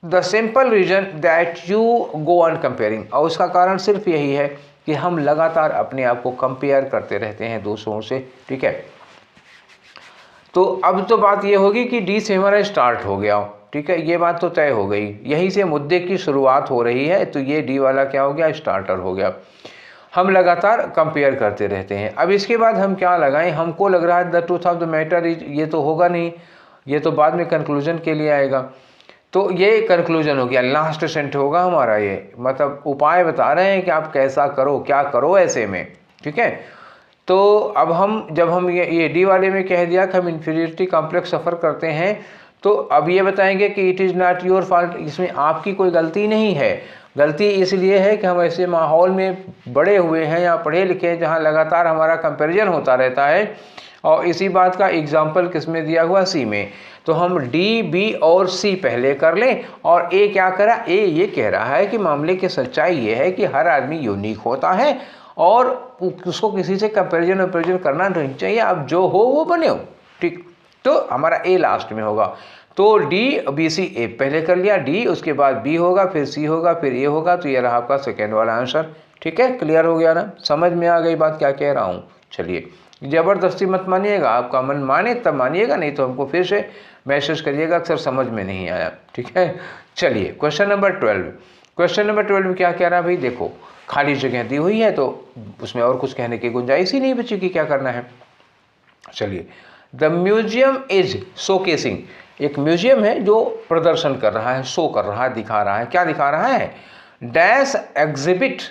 the simple reason that you go on comparing, और उसका कारण सिर्फ यही है कि हम लगातार अपने आप को कंपेयर करते रहते हैं दूसरों से। ठीक है, तो अब तो बात ये होगी कि डी से हमारा स्टार्ट हो गया। ठीक है, ये बात तो तय हो गई, यहीं से मुद्दे की शुरुआत हो रही है, तो ये डी वाला क्या हो गया, स्टार्टर हो गया। हम लगातार कंपेयर करते रहते हैं। अब इसके बाद हम क्या लगाएं, हमको लग रहा है the truth of the matter is, ये तो होगा नहीं, ये तो बाद में कंक्लूजन के लिए आएगा, तो ये कंक्लूजन हो गया, लास्ट सेंट होगा हमारा ये, मतलब उपाय बता रहे हैं कि आप कैसा करो, क्या करो ऐसे में। ठीक है, तो अब हम, जब हम ये डी वाले में कह दिया कि हम इन्फीरियरिटी कॉम्प्लेक्स सफ़र करते हैं, तो अब ये बताएंगे कि it is not your fault, इसमें आपकी कोई गलती नहीं है। गलती इसलिए है कि हम ऐसे माहौल में बड़े हुए हैं या पढ़े लिखे हैं जहाँ लगातार हमारा कंपैरिजन होता रहता है, और इसी बात का एग्जाम्पल किस में दिया हुआ, सी में। तो हम डी, बी और सी पहले कर लें, और ए क्या करा, ए ये कह रहा है कि मामले की सच्चाई ये है कि हर आदमी यूनिक होता है और उसको किसी से कंपैरिजन करना नहीं चाहिए, अब जो हो वो बने हो। ठीक, तो हमारा ए लास्ट में होगा, तो डी बी सी, ए पहले कर लिया, डी उसके बाद बी होगा, फिर सी होगा, फिर ए होगा, तो ये रहा आपका सेकेंड वाला आंसर। ठीक है, क्लियर हो गया ना, समझ में आ गई बात क्या कह रहा हूँ। चलिए, ज़बरदस्ती मत मानिएगा, आपका मन माने तब मानिएगा, नहीं तो हमको फिर से मैसेज करिएगा अक्सर समझ में नहीं आया। ठीक है, चलिए क्वेश्चन नंबर 12। क्वेश्चन नंबर 12 में क्या कह रहा है भाई, देखो खाली जगह दी हुई है तो उसमें और कुछ कहने की गुंजाइश ही नहीं बची कि क्या करना है। चलिए, द म्यूजियम इज शोकेसिंग, एक म्यूजियम है जो प्रदर्शन कर रहा है, शो कर रहा है, दिखा रहा है, क्या दिखा रहा है, dash exhibit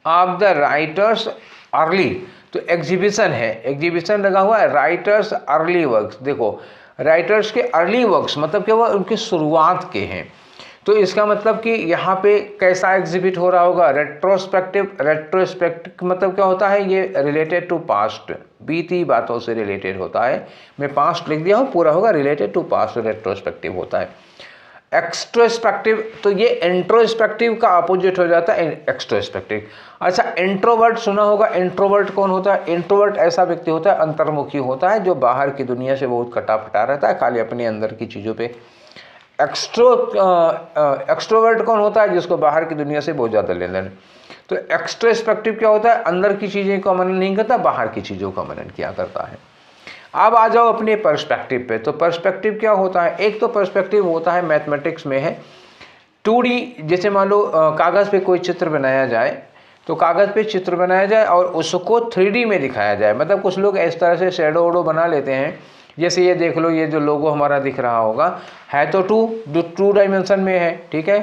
of the writers early, तो एग्जीबिशन है, एग्जीबिशन लगा हुआ है, राइटर्स अर्ली वर्क्स। देखो राइटर्स के अर्ली वर्क्स मतलब क्या हुआ, उनकी शुरुआत के हैं, तो इसका मतलब कि यहाँ पे कैसा एग्जिबिट हो रहा होगा, रेट्रोस्पेक्टिव। रेट्रोस्पेक्टिव मतलब क्या होता है, ये रिलेटेड टू पास्ट, बीती बातों से रिलेटेड होता है। मैं पास्ट लिख दिया हूँ, पूरा होगा रिलेटेड टू पास्ट, रेट्रोस्पेक्टिव होता है। एक्सट्रोस्पेक्टिव, तो ये इंट्रोस्पेक्टिव का अपोजिट हो जाता है एक्सट्रोस्पेक्टिव। अच्छा, इंट्रोवर्ट सुना होगा, इंट्रोवर्ट कौन होता है, इंट्रोवर्ट ऐसा व्यक्ति होता है, अंतर्मुखी होता है, जो बाहर की दुनिया से बहुत कटा फटा रहता है, खाली अपने अंदर की चीज़ों पे। एक्सट्रोवर्ट कौन होता है, जिसको बाहर की दुनिया से बहुत ज़्यादा लेन देन। तो एक्सट्रोस्पेक्टिव क्या होता है, अंदर की चीज़ें का मनन नहीं करता, बाहर की चीज़ों का मनन किया करता है। अब आ जाओ अपने पर्सपेक्टिव पे। तो पर्सपेक्टिव क्या होता है? एक तो पर्सपेक्टिव होता है मैथमेटिक्स में है 2D, जैसे मान लो कागज़ पे कोई चित्र बनाया जाए, तो कागज़ पे चित्र बनाया जाए और उसको 3D में दिखाया जाए। मतलब कुछ लोग इस तरह से शैडो वोडो बना लेते हैं, जैसे ये देख लो, ये जो लोगो हमारा दिख रहा होगा है तो टू डायमेंशन में है, ठीक है,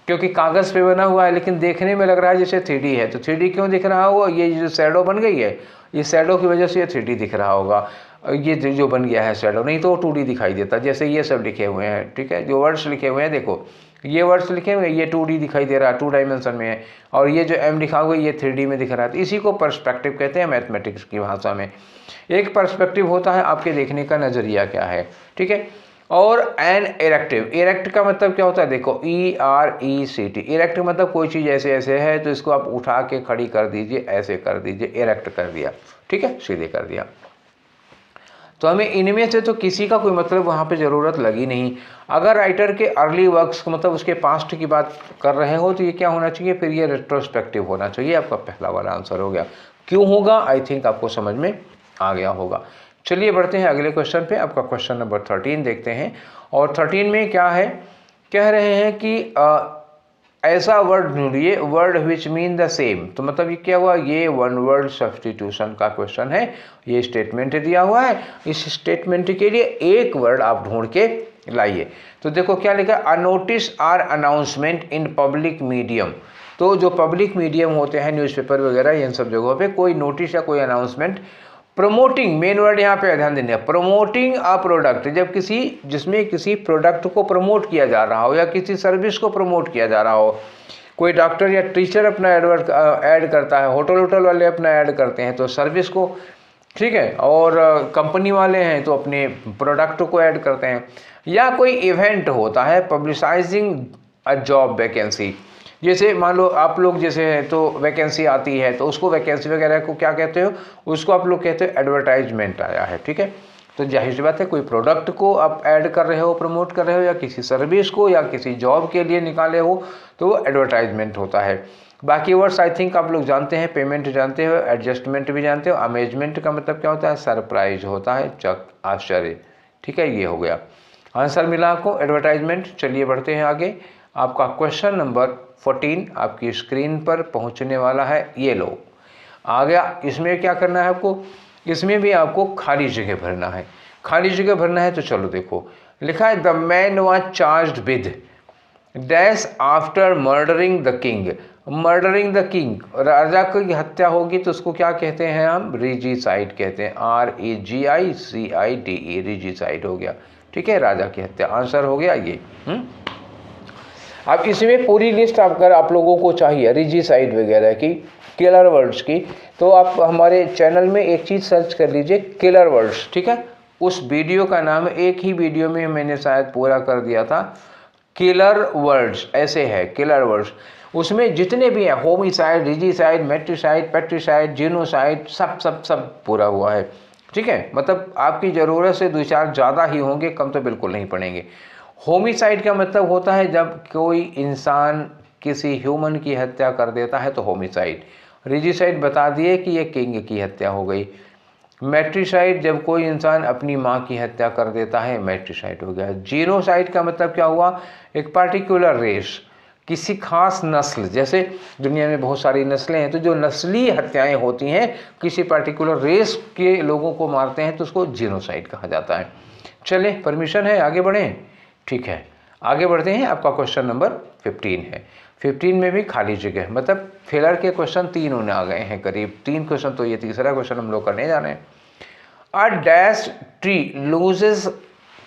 क्योंकि कागज़ पे बना हुआ है, लेकिन देखने में लग रहा है जैसे 3D है। तो 3D क्यों दिख रहा होगा? ये जो शैडो बन गई है, ये शैडो की वजह से ये 3D दिख रहा होगा, ये जो बन गया है शैडो, नहीं तो 2D दिखाई देता। जैसे ये सब लिखे हुए हैं, ठीक है, जो वर्ड्स लिखे हुए हैं, देखो ये वर्ड्स लिखे हुए हैं, ये 2D दिखाई दे रहा है, 2 डायमेंशन में है, और ये जो M लिखा हुआ है ये 3D में दिख रहा है। तो इसी को पर्सपेक्टिव कहते हैं मैथमेटिक्स की भाषा में। एक पर्सपेक्टिव होता है आपके देखने का नज़रिया क्या है, ठीक है। और एन इरेक्टिव, इरेक्ट का मतलब क्या होता है? देखो ERECT, इरेक्ट मतलब कोई चीज़ ऐसे ऐसे है तो इसको आप उठा के खड़ी कर दीजिए, ऐसे कर दीजिए, इरेक्ट कर दिया, ठीक है, सीधे कर दिया। तो हमें इनमें से तो किसी का कोई मतलब वहाँ पे ज़रूरत लगी नहीं। अगर राइटर के अर्ली वर्क्स मतलब उसके पास्ट की बात कर रहे हो तो ये क्या होना चाहिए? फिर ये रेट्रोस्पेक्टिव होना चाहिए। आपका पहला वाला आंसर हो गया। क्यों होगा? आई थिंक आपको समझ में आ गया होगा। चलिए बढ़ते हैं अगले क्वेश्चन पे। आपका क्वेश्चन नंबर 13 देखते हैं। और 13 में क्या है? कह रहे हैं कि ऐसा वर्ड ढूंढिए word which mean the same. तो मतलब ये क्या हुआ? ये वन वर्ड सब्स्टिट्यूशन का क्वेश्चन है। ये स्टेटमेंट दिया हुआ है, इस स्टेटमेंट के लिए एक वर्ड आप ढूंढ के लाइए। तो देखो क्या लिखा है? A notice or announcement in public medium. तो जो पब्लिक मीडियम होते हैं, न्यूज़पेपर वगैरह, इन सब जगहों पे कोई नोटिस या कोई अनाउंसमेंट प्रमोटिंग, मेन वर्ड यहाँ पे ध्यान देना है, प्रमोटिंग अ प्रोडक्ट, जब जिसमें किसी प्रोडक्ट को प्रमोट किया जा रहा हो या किसी सर्विस को प्रमोट किया जा रहा हो। कोई डॉक्टर या टीचर अपना ऐड करता है, होटल वाले अपना ऐड करते हैं तो सर्विस को, ठीक है, और कंपनी वाले हैं तो अपने प्रोडक्ट को ऐड करते हैं। या कोई इवेंट होता है पब्लिसाइजिंग अ जॉब वैकेंसी, जैसे मान लो आप लोग जैसे हैं तो वैकेंसी आती है तो उसको वैकेंसी वगैरह को क्या कहते हो? उसको आप लोग कहते हो एडवर्टाइजमेंट आया है, ठीक है। तो जाहिर सी बात है कोई प्रोडक्ट को आप ऐड कर रहे हो, प्रमोट कर रहे हो, या किसी सर्विस को या किसी जॉब के लिए निकाले हो तो वो एडवर्टाइजमेंट होता है। बाकी वर्ड्स आई थिंक आप लोग जानते हैं, पेमेंट जानते हो, एडजस्टमेंट भी जानते हो। अमेजमेंट का मतलब क्या होता है? सरप्राइज होता है, चक, आश्चर्य, ठीक है। ये हो गया आंसर मिला आपको, एडवर्टाइजमेंट। चलिए बढ़ते हैं आगे। आपका क्वेश्चन नंबर 14 आपकी स्क्रीन पर पहुंचने वाला है। ये लो आ गया। इसमें क्या करना है आपको? इसमें भी आपको खाली जगह भरना है। खाली जगह भरना है तो चलो देखो, लिखा है the man was charged with dash after murdering the king. Murdering the king, राजा की हत्या होगी तो उसको क्या कहते हैं हम? रिजीसाइड कहते हैं, REGICIDE, रिजीसाइड हो गया, ठीक है, राजा की हत्या। आंसर हो गया ये। अब इसमें पूरी लिस्ट अगर आप लोगों को चाहिए रिजीसाइड वगैरह की, किलर वर्ड्स की, तो आप हमारे चैनल में एक चीज़ सर्च कर लीजिए, किलर वर्ड्स, ठीक है। उस वीडियो का नाम एक ही वीडियो में मैंने शायद पूरा कर दिया था, किलर वर्ड्स, ऐसे है किलर वर्ड्स। उसमें जितने भी हैं, होमिसाइड, रिजीसाइड, मैट्रिसाइड, पेट्रिसाइड, जीनोसाइड, सब पूरा हुआ है, ठीक है। मतलब आपकी ज़रूरत से 2-4 ज़्यादा ही होंगे, कम तो बिल्कुल नहीं पड़ेंगे। होमिसाइड का मतलब होता है जब कोई इंसान किसी ह्यूमन की हत्या कर देता है तो होमिसाइड। रिजीसाइड बता दिए कि ये किंग की हत्या हो गई। मैट्रिसाइड जब कोई इंसान अपनी माँ की हत्या कर देता है, मैट्रिसाइड हो गया। जीनोसाइड का मतलब क्या हुआ? एक पार्टिकुलर रेस, किसी खास नस्ल, जैसे दुनिया में बहुत सारी नस्लें हैं तो जो नस्ली हत्याएं होती हैं, किसी पार्टिकुलर रेस के लोगों को मारते हैं तो उसको जीनोसाइड कहा जाता है। चले, परमिशन है आगे बढ़ें? ठीक है, आगे बढ़ते हैं। आपका क्वेश्चन नंबर 15 है। 15 में भी खाली जगह, मतलब फिलर के क्वेश्चन 3 होने आ गए हैं, करीब 3 क्वेश्चन, तो ये तीसरा क्वेश्चन हम लोग करने जा रहे हैं। अ डैश ट्री लूजेस,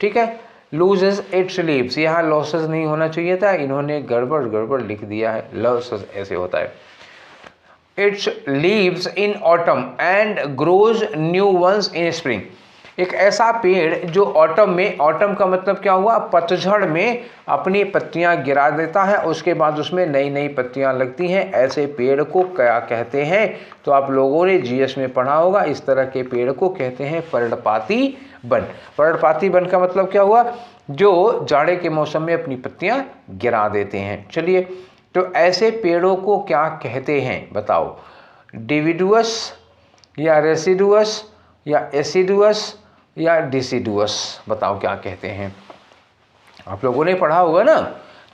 ठीक है, लूजेस इट्स लीव्स, यहाँ लॉसेस नहीं होना चाहिए था, इन्होंने गड़बड़ लिख दिया है, लॉसेस ऐसे होता है। Its leaves in autumn and grows new ones in spring, एक ऐसा पेड़ जो ऑटम में, ऑटम का मतलब क्या हुआ? पतझड़ में अपनी पत्तियां गिरा देता है, उसके बाद उसमें नई नई पत्तियां लगती हैं, ऐसे पेड़ को क्या कहते हैं? तो आप लोगों ने जीएस में पढ़ा होगा, इस तरह के पेड़ को कहते हैं पर्णपाती वन। पर्णपाती वन का मतलब क्या हुआ? जो जाड़े के मौसम में अपनी पत्तियां गिरा देते हैं। चलिए, तो ऐसे पेड़ों को क्या कहते हैं बताओ? डिविडुअस या रेसिडुअस या एसिडुअस या डिसिडुअस, बताओ क्या कहते हैं। आप लोगों ने पढ़ा होगा ना,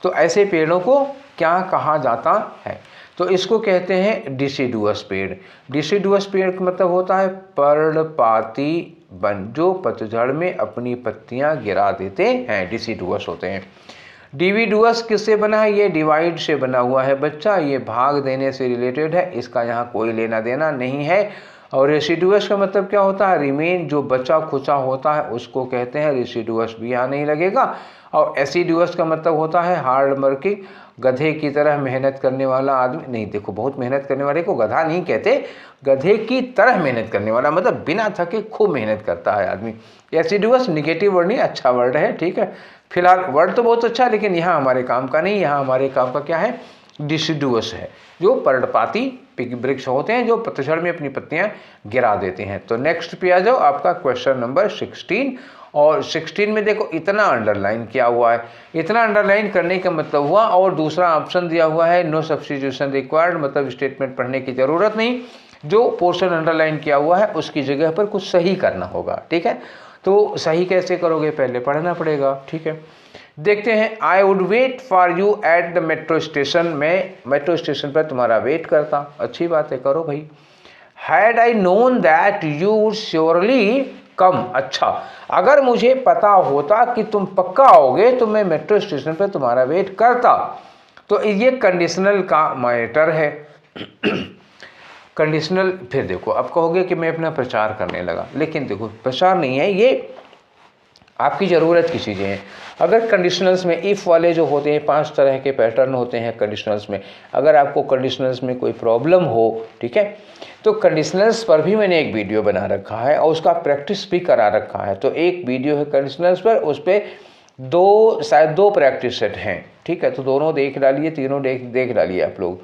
तो ऐसे पेड़ों को क्या कहा जाता है? तो इसको कहते हैं डिसिडुअस पेड़। डिसिडुअस पेड़ का मतलब होता है पर्णपाती वन, जो पतझड़ में अपनी पत्तियां गिरा देते हैं, डिसिडुअस होते हैं। डिविडुअस किससे बना है? ये डिवाइड से बना हुआ है बच्चा, ये भाग देने से रिलेटेड है, इसका यहाँ कोई लेना देना नहीं है। और रेसिडुअस का मतलब क्या होता है? रिमेन, जो बचा खुचा होता है उसको कहते हैं रेसिडुअस, भी यहाँ नहीं लगेगा। और एसिडुअस का मतलब होता है हार्ड वर्किंग, गधे की तरह मेहनत करने वाला आदमी। नहीं देखो, बहुत मेहनत करने वाले को गधा नहीं कहते, गधे की तरह मेहनत करने वाला मतलब बिना थके खूब मेहनत करता है आदमी। एसिडुअस निगेटिव वर्ड नहीं, अच्छा वर्ड है, ठीक है। फिलहाल वर्ड तो बहुत अच्छा है, लेकिन यहाँ हमारे काम का नहीं, यहाँ हमारे काम का क्या है? डिसिडुअस है, जो पर्णपाती वृक्ष होते हैं जो पतझड़ में अपनी पत्तियां गिरा देते हैं। तो नेक्स्ट पे आ जाओ, आपका क्वेश्चन नंबर 16। और 16 में देखो इतना अंडरलाइन किया हुआ है, इतना अंडरलाइन करने का मतलब हुआ, और दूसरा ऑप्शन दिया हुआ है नो सब्स्टिट्यूशन रिक्वायर्ड, मतलब स्टेटमेंट पढ़ने की जरूरत नहीं, जो पोर्शन अंडरलाइन किया हुआ है उसकी जगह पर कुछ सही करना होगा, ठीक है। तो सही कैसे करोगे? पहले पढ़ना पड़ेगा, ठीक है। देखते हैं। I would wait for you at the metro station, मैं मेट्रो स्टेशन पर तुम्हारा वेट करता। अच्छी बात है, करो भाई। Had I known that you would surely come, अच्छा अगर मुझे पता होता कि तुम पक्का आओगे तो मैं मेट्रो स्टेशन पर तुम्हारा वेट करता। तो ये कंडीशनल का मैटर है। कंडीशनल, फिर देखो अब कहोगे कि मैं अपना प्रचार करने लगा, लेकिन देखो प्रचार नहीं है, ये आपकी ज़रूरत की चीज़ें हैं। अगर कंडीशनल्स में इफ़ वाले जो होते हैं 5 तरह के पैटर्न होते हैं कंडीशनल्स में, अगर आपको कंडीशनल्स में कोई प्रॉब्लम हो, ठीक है, तो कंडीशनल्स पर भी मैंने एक वीडियो बना रखा है और उसका प्रैक्टिस भी करा रखा है। तो एक वीडियो है कंडीशनल्स पर, उस पर शायद दो प्रैक्टिस सेट हैं, ठीक है। तो दोनों देख डालिए, तीनों देख डालिए आप लोग।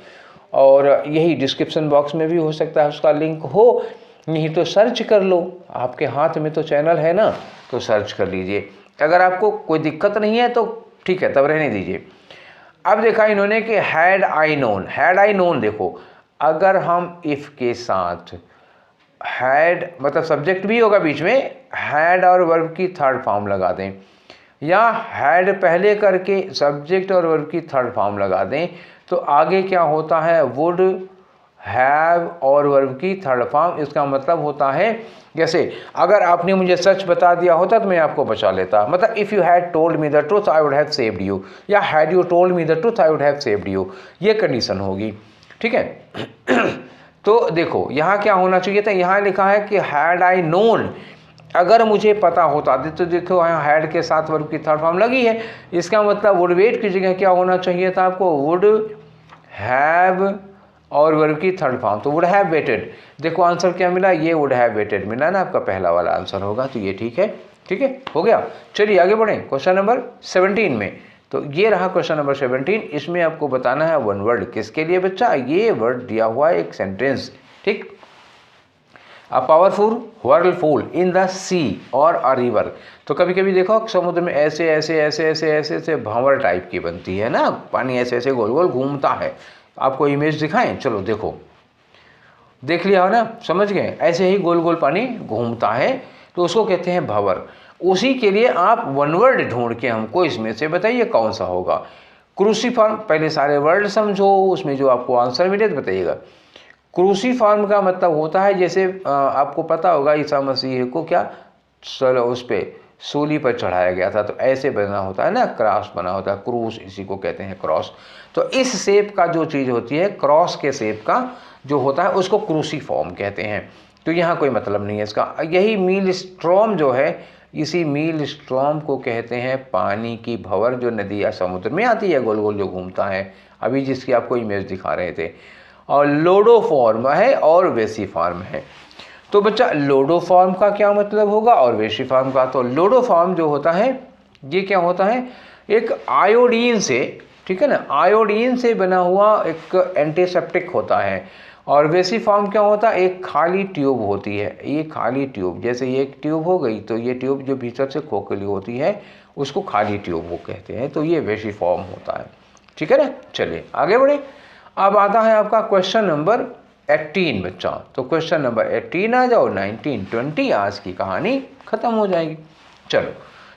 और यही डिस्क्रिप्शन बॉक्स में भी हो सकता है उसका लिंक हो, नहीं तो सर्च कर लो, आपके हाथ में तो चैनल है ना, तो सर्च कर लीजिए। अगर आपको कोई दिक्कत नहीं है तो ठीक है, तब रहने दीजिए। अब देखा इन्होंने कि had I known, had I known देखो, अगर हम इफ़ के साथ हैड मतलब सब्जेक्ट भी होगा बीच में, हैड और वर्ब की थर्ड फॉर्म लगा दें, या हैड पहले करके सब्जेक्ट और वर्ब की थर्ड फॉर्म लगा दें, तो आगे क्या होता है? वुड, हैव और वर्ब की थर्ड फॉर्म। इसका मतलब होता है, जैसे अगर आपने मुझे सच बता दिया होता तो मैं आपको बचा लेता, मतलब if you had told me the truth I would have saved you, या had you told me the truth I would have saved you, ये कंडीशन होगी, ठीक है। तो देखो यहाँ क्या होना चाहिए था, यहाँ लिखा है कि हैड आई नोन, अगर मुझे पता होता, तो देखो यहाँ हैड के साथ वर्ब की थर्ड फॉर्म लगी है, इसका मतलब वुड वेट की जगह क्या होना चाहिए था आपको? वुड हैव और वर्ब की थर्ड फॉर्म, तो वुड हैव वेटेड। देखो आंसर क्या मिला? ये वुड हैव वेटेड मिला ना, आपका पहला वाला आंसर होगा, तो ये ठीक है, ठीक है, हो गया। चलिए आगे बढ़ें क्वेश्चन नंबर 17 में। तो ये रहा क्वेश्चन नंबर 17, इसमें आपको बताना है वन वर्ड। किसके लिए बच्चा? ये वर्ड दिया हुआ है एक सेंटेंस, ठीक। A powerful whirlpool in the sea और अ रिवर। तो कभी कभी देखो समुद्र में ऐसे ऐसे ऐसे ऐसे ऐसे ऐसे भंवर टाइप की बनती है ना, पानी ऐसे ऐसे गोल गोल घूमता है। आपको इमेज दिखाएं? चलो देखो, देख लिया हो ना, समझ गए? ऐसे ही गोल गोल पानी घूमता है, तो उसको कहते हैं भंवर। उसी के लिए आप वन वर्ड ढूंढ के हमको इसमें से बताइए कौन सा होगा। क्रूसीफॉर्म, पहले सारे वर्ड समझो, उसमें जो आपको आंसर मिले तो बताइएगा। क्रूसीफॉर्म का मतलब होता है, जैसे आपको पता होगा ईसा मसीह को क्या उस पर सूली पर चढ़ाया गया था, तो ऐसे बना होता है ना, क्रॉस बना होता है, क्रूस इसी को कहते हैं क्रॉस। तो इस शेप का जो चीज़ होती है, क्रॉस के शेप का जो होता है उसको क्रूसीफॉर्म कहते हैं। तो यहाँ कोई मतलब नहीं है इसका। यही मील स्ट्रॉम जो है, इसी मील स्ट्रॉम को कहते हैं पानी की भंवर, जो नदी या समुद्र में आती है, गोल गोल जो घूमता है, अभी जिसकी आपको इमेज दिखा रहे थे। और लोडोफॉर्म है और वेसिफॉर्म है। तो बच्चा लोडोफॉर्म का क्या मतलब होगा और वेसिफॉर्म का? तो लोडोफॉर्म जो होता है ये क्या होता है? एक आयोडीन से, ठीक है ना, आयोडीन से बना हुआ एक एंटीसेप्टिक होता है। और वेसिफॉर्म क्या होता है? एक खाली ट्यूब होती है, ये खाली ट्यूब, जैसे ये एक ट्यूब हो गई, तो ये ट्यूब जो भीतर से खोखली होती है उसको खाली ट्यूब वो कहते हैं, तो ये वेसिफॉर्म होता है, ठीक है ना। चलिए आगे बढ़े। अब आता है आपका क्वेश्चन नंबर 18 बच्चा। तो क्वेश्चन नंबर 18 आ जाओ, 19, 20 आज की कहानी खत्म हो जाएगी। चलो,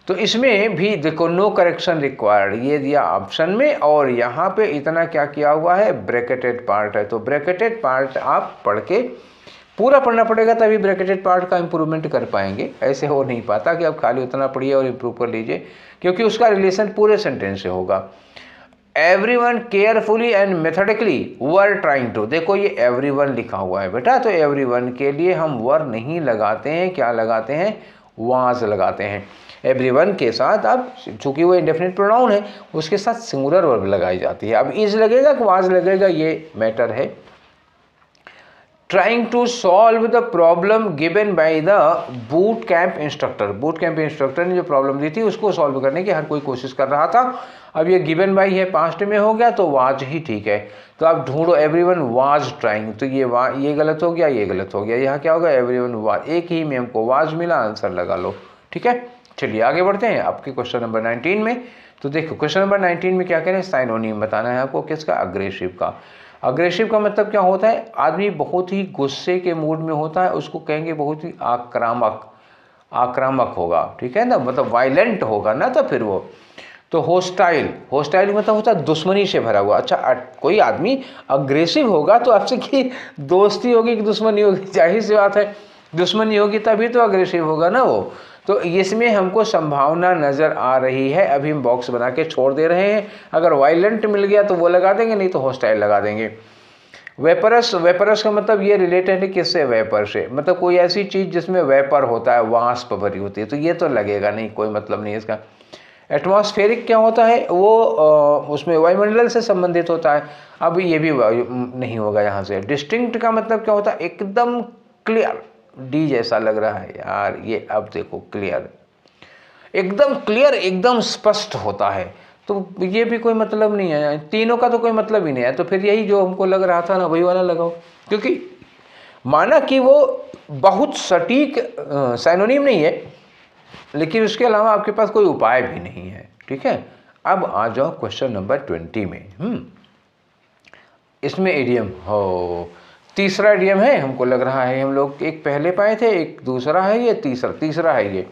तो इसमें भी देखो नो करेक्शन रिक्वायर्ड ये दिया ऑप्शन में, और यहाँ पे इतना क्या किया हुआ है, ब्रैकेटेड पार्ट है। तो ब्रैकेटेड पार्ट आप पढ़ के पूरा पढ़ना पड़ेगा, तभी ब्रैकेटेड पार्ट का इंप्रूवमेंट कर पाएंगे। ऐसे हो नहीं पाता कि आप खाली उतना पढ़िए और इंप्रूव कर लीजिए, क्योंकि उसका रिलेशन पूरे सेंटेंस से होगा। Everyone carefully and methodically were trying to, देखो ये एवरीवन लिखा हुआ है बेटा, तो एवरीवन के लिए हम वर नहीं लगाते हैं, क्या लगाते हैं, वाज लगाते हैं। एवरीवन के साथ अब चूंकि वो इंडेफिनिट प्रोनाउन है, उसके साथ सिंगुलर वर्ब लगाई जाती है। अब इज लगेगा कि वाज लगेगा, ये मैटर है। Trying to solve the problem given by the boot camp instructor, boot camp instructor ने जो प्रॉब्लम दी थी उसको सॉल्व करने की हर कोई कोशिश कर रहा था। अब ये गिवन बाय है, पास्ट में हो गया, तो वाज ही ठीक है। तो आप ढूंढो एवरीवन वाज ट्राइंग, तो ये गलत हो गया, ये गलत हो गया, यहाँ क्या होगा, एवरीवन वाज, एक ही में हमको वाज मिला, आंसर लगा लो। ठीक है, चलिए आगे बढ़ते हैं आपके क्वेश्चन नंबर 19 में। तो देखो क्वेश्चन नंबर 19 में क्या करें, साइनोनिम बताना है आपको, किसका, अग्रेसिव का। अग्रेसिव का मतलब क्या होता है, आदमी बहुत ही गुस्से के मूड में होता है, उसको कहेंगे बहुत ही आक्रामक होगा, ठीक है ना, मतलब वायलेंट होगा ना, तो फिर वो। तो होस्टाइल, होस्टाइल मतलब होता है दुश्मनी से भरा हुआ। अच्छा, कोई आदमी अग्रेसिव होगा तो आपसे की दोस्ती होगी कि दुश्मनी होगी, जाहिर सी बात है, दुश्मनी होगी तभी तो अग्रेसिव होगा ना वो। तो इसमें हमको संभावना नज़र आ रही है, अभी हम बॉक्स बना के छोड़ दे रहे हैं। अगर वायलेंट मिल गया तो वो लगा देंगे, नहीं तो हॉस्टाइल लगा देंगे। वेपरस, वेपरस का मतलब ये रिलेटेड है किससे, वेपर से, मतलब कोई ऐसी चीज़ जिसमें वेपर होता है, वाष्प भरी होती है, तो ये तो लगेगा नहीं, कोई मतलब नहीं इसका। एटमॉस्फेरिक क्या होता है, वो उसमें वायुमंडल से संबंधित होता है, अब ये भी नहीं होगा यहाँ से। डिस्टिंक्ट का मतलब क्या होता है, एकदम क्लियर, डी जैसा लग रहा है यार ये, अब देखो क्लियर, एकदम क्लियर, एकदम स्पष्ट होता है, तो ये भी कोई मतलब नहीं है, तीनों का तो कोई मतलब ही नहीं है। तो फिर यही जो हमको लग रहा था ना, वही वाला लगाओ, क्योंकि माना कि वो बहुत सटीक साइनोनिम नहीं है, लेकिन उसके अलावा आपके पास कोई उपाय भी नहीं है। ठीक है, अब आ जाओ क्वेश्चन नंबर 20 में। इसमें इडियम हो, तीसरा इडियम है, हमको लग रहा है हम लोग एक पहले पाए थे, एक दूसरा है, ये तीसरा है ये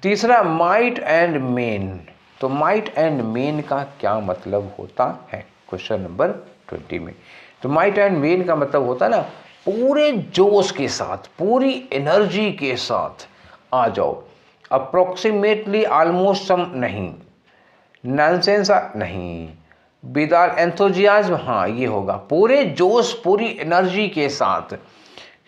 तीसरा, माइट एंड मेन। तो माइट एंड मेन का क्या मतलब होता है, क्वेश्चन नंबर 20 में। तो माइट एंड मेन का मतलब होता है ना, पूरे जोश के साथ, पूरी एनर्जी के साथ आ जाओ, अप्रोक्सीमेटली, ऑलमोस्ट सम नहीं, नॉनसेंस नहीं, विदाउट एंथुजियाज्म, हाँ ये होगा, पूरे जोश पूरी एनर्जी के साथ।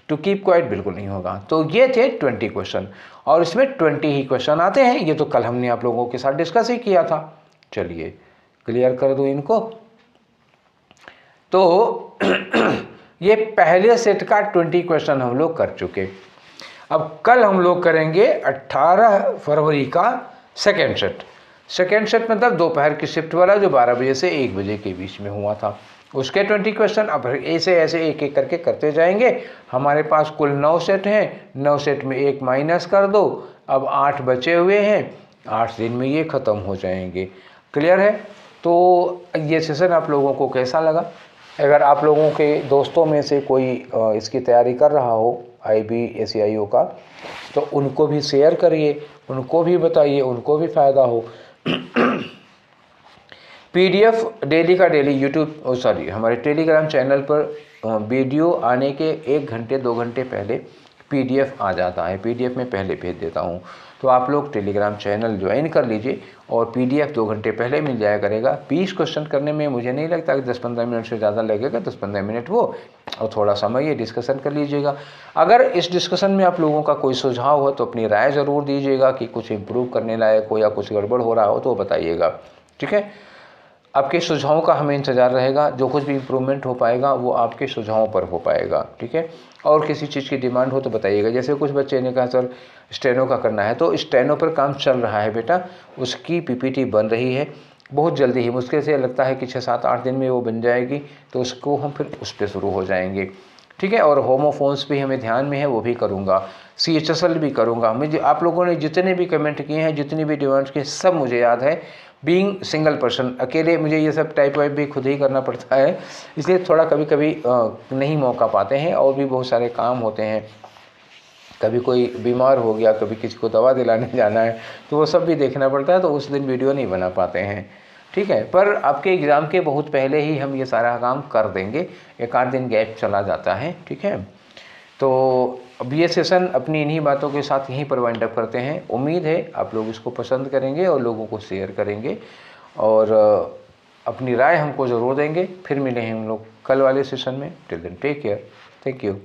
टू कीप क्वाइट बिल्कुल नहीं होगा। तो ये थे 20 क्वेश्चन, और इसमें 20 ही क्वेश्चन आते हैं, ये तो कल हमने आप लोगों के साथ डिस्कस ही किया था। चलिए क्लियर कर दूं इनको। तो ये पहले सेट का 20 क्वेश्चन हम लोग कर चुके। अब कल हम लोग करेंगे 18 फरवरी का सेकेंड सेट। सेकेंड सेट मतलब दोपहर की शिफ्ट वाला, जो 12 बजे से 1 बजे के बीच में हुआ था, उसके 20 क्वेश्चन। अब ऐसे एक एक करके करते जाएंगे। हमारे पास कुल 9 सेट हैं, 9 सेट में 1 माइनस कर दो, अब 8 बचे हुए हैं, 8 दिन में ये ख़त्म हो जाएंगे। क्लियर है? तो ये सेशन आप लोगों को कैसा लगा? अगर आप लोगों के दोस्तों में से कोई इसकी तैयारी कर रहा हो IB ACIO का, तो उनको भी शेयर करिए, उनको भी बताइए, उनको भी फ़ायदा हो। PDF डेली का डेली हमारे टेलीग्राम चैनल पर वीडियो आने के 1 घंटे 2 घंटे पहले PDF आ जाता है, PDF में पहले भेज देता हूँ। तो आप लोग टेलीग्राम चैनल ज्वाइन कर लीजिए और PDF 2 घंटे पहले मिल जाया करेगा। 20 क्वेश्चन करने में मुझे नहीं लगता कि 10-15 मिनट से ज़्यादा लगेगा, 10-15 मिनट वो, और थोड़ा समय ये डिस्कशन कर लीजिएगा। अगर इस डिस्कशन में आप लोगों का कोई सुझाव हो तो अपनी राय ज़रूर दीजिएगा कि कुछ इम्प्रूव करने लायक हो या कुछ गड़बड़ हो रहा हो तो बताइएगा। ठीक है, आपके सुझावों का हमें इंतज़ार रहेगा। जो कुछ भी इम्प्रूवमेंट हो पाएगा वो आपके सुझावों पर हो पाएगा। ठीक है, और किसी चीज़ की डिमांड हो तो बताइएगा। जैसे कुछ बच्चे ने कहा सर स्टेनो का करना है, तो स्टेनो पर काम चल रहा है बेटा, उसकी PPT बन रही है, बहुत जल्दी ही, मुश्किल से लगता है कि 6-7-8 दिन में वो बन जाएगी, तो उसको हम फिर उस पर शुरू हो जाएंगे। ठीक है, और होमोफोन्स भी हमें ध्यान में है, वो भी करूँगा, CHSL भी करूँगा। मुझे आप लोगों ने जितने भी कमेंट किए हैं, जितनी भी डिमांड्स किए, सब मुझे याद है। बीइंग सिंगल पर्सन, अकेले मुझे ये सब टाइप वाइप भी खुद ही करना पड़ता है, इसलिए थोड़ा कभी कभी नहीं मौका पाते हैं, और भी बहुत सारे काम होते हैं, कभी कोई बीमार हो गया, कभी किसी को दवा दिलाने जाना है, तो वो सब भी देखना पड़ता है, तो उस दिन वीडियो नहीं बना पाते हैं, ठीक है। पर आपके एग्ज़ाम के बहुत पहले ही हम ये सारा काम कर देंगे, एक आध दिन गैप चला जाता है, ठीक है। तो अब ये सेशन अपनी इन्हीं बातों के साथ यहीं पर वाइंड अप करते हैं। उम्मीद है आप लोग इसको पसंद करेंगे और लोगों को शेयर करेंगे, और अपनी राय हमको ज़रूर देंगे। फिर मिले हैं हम लोग कल वाले सेशन में। Till then take care, thank you.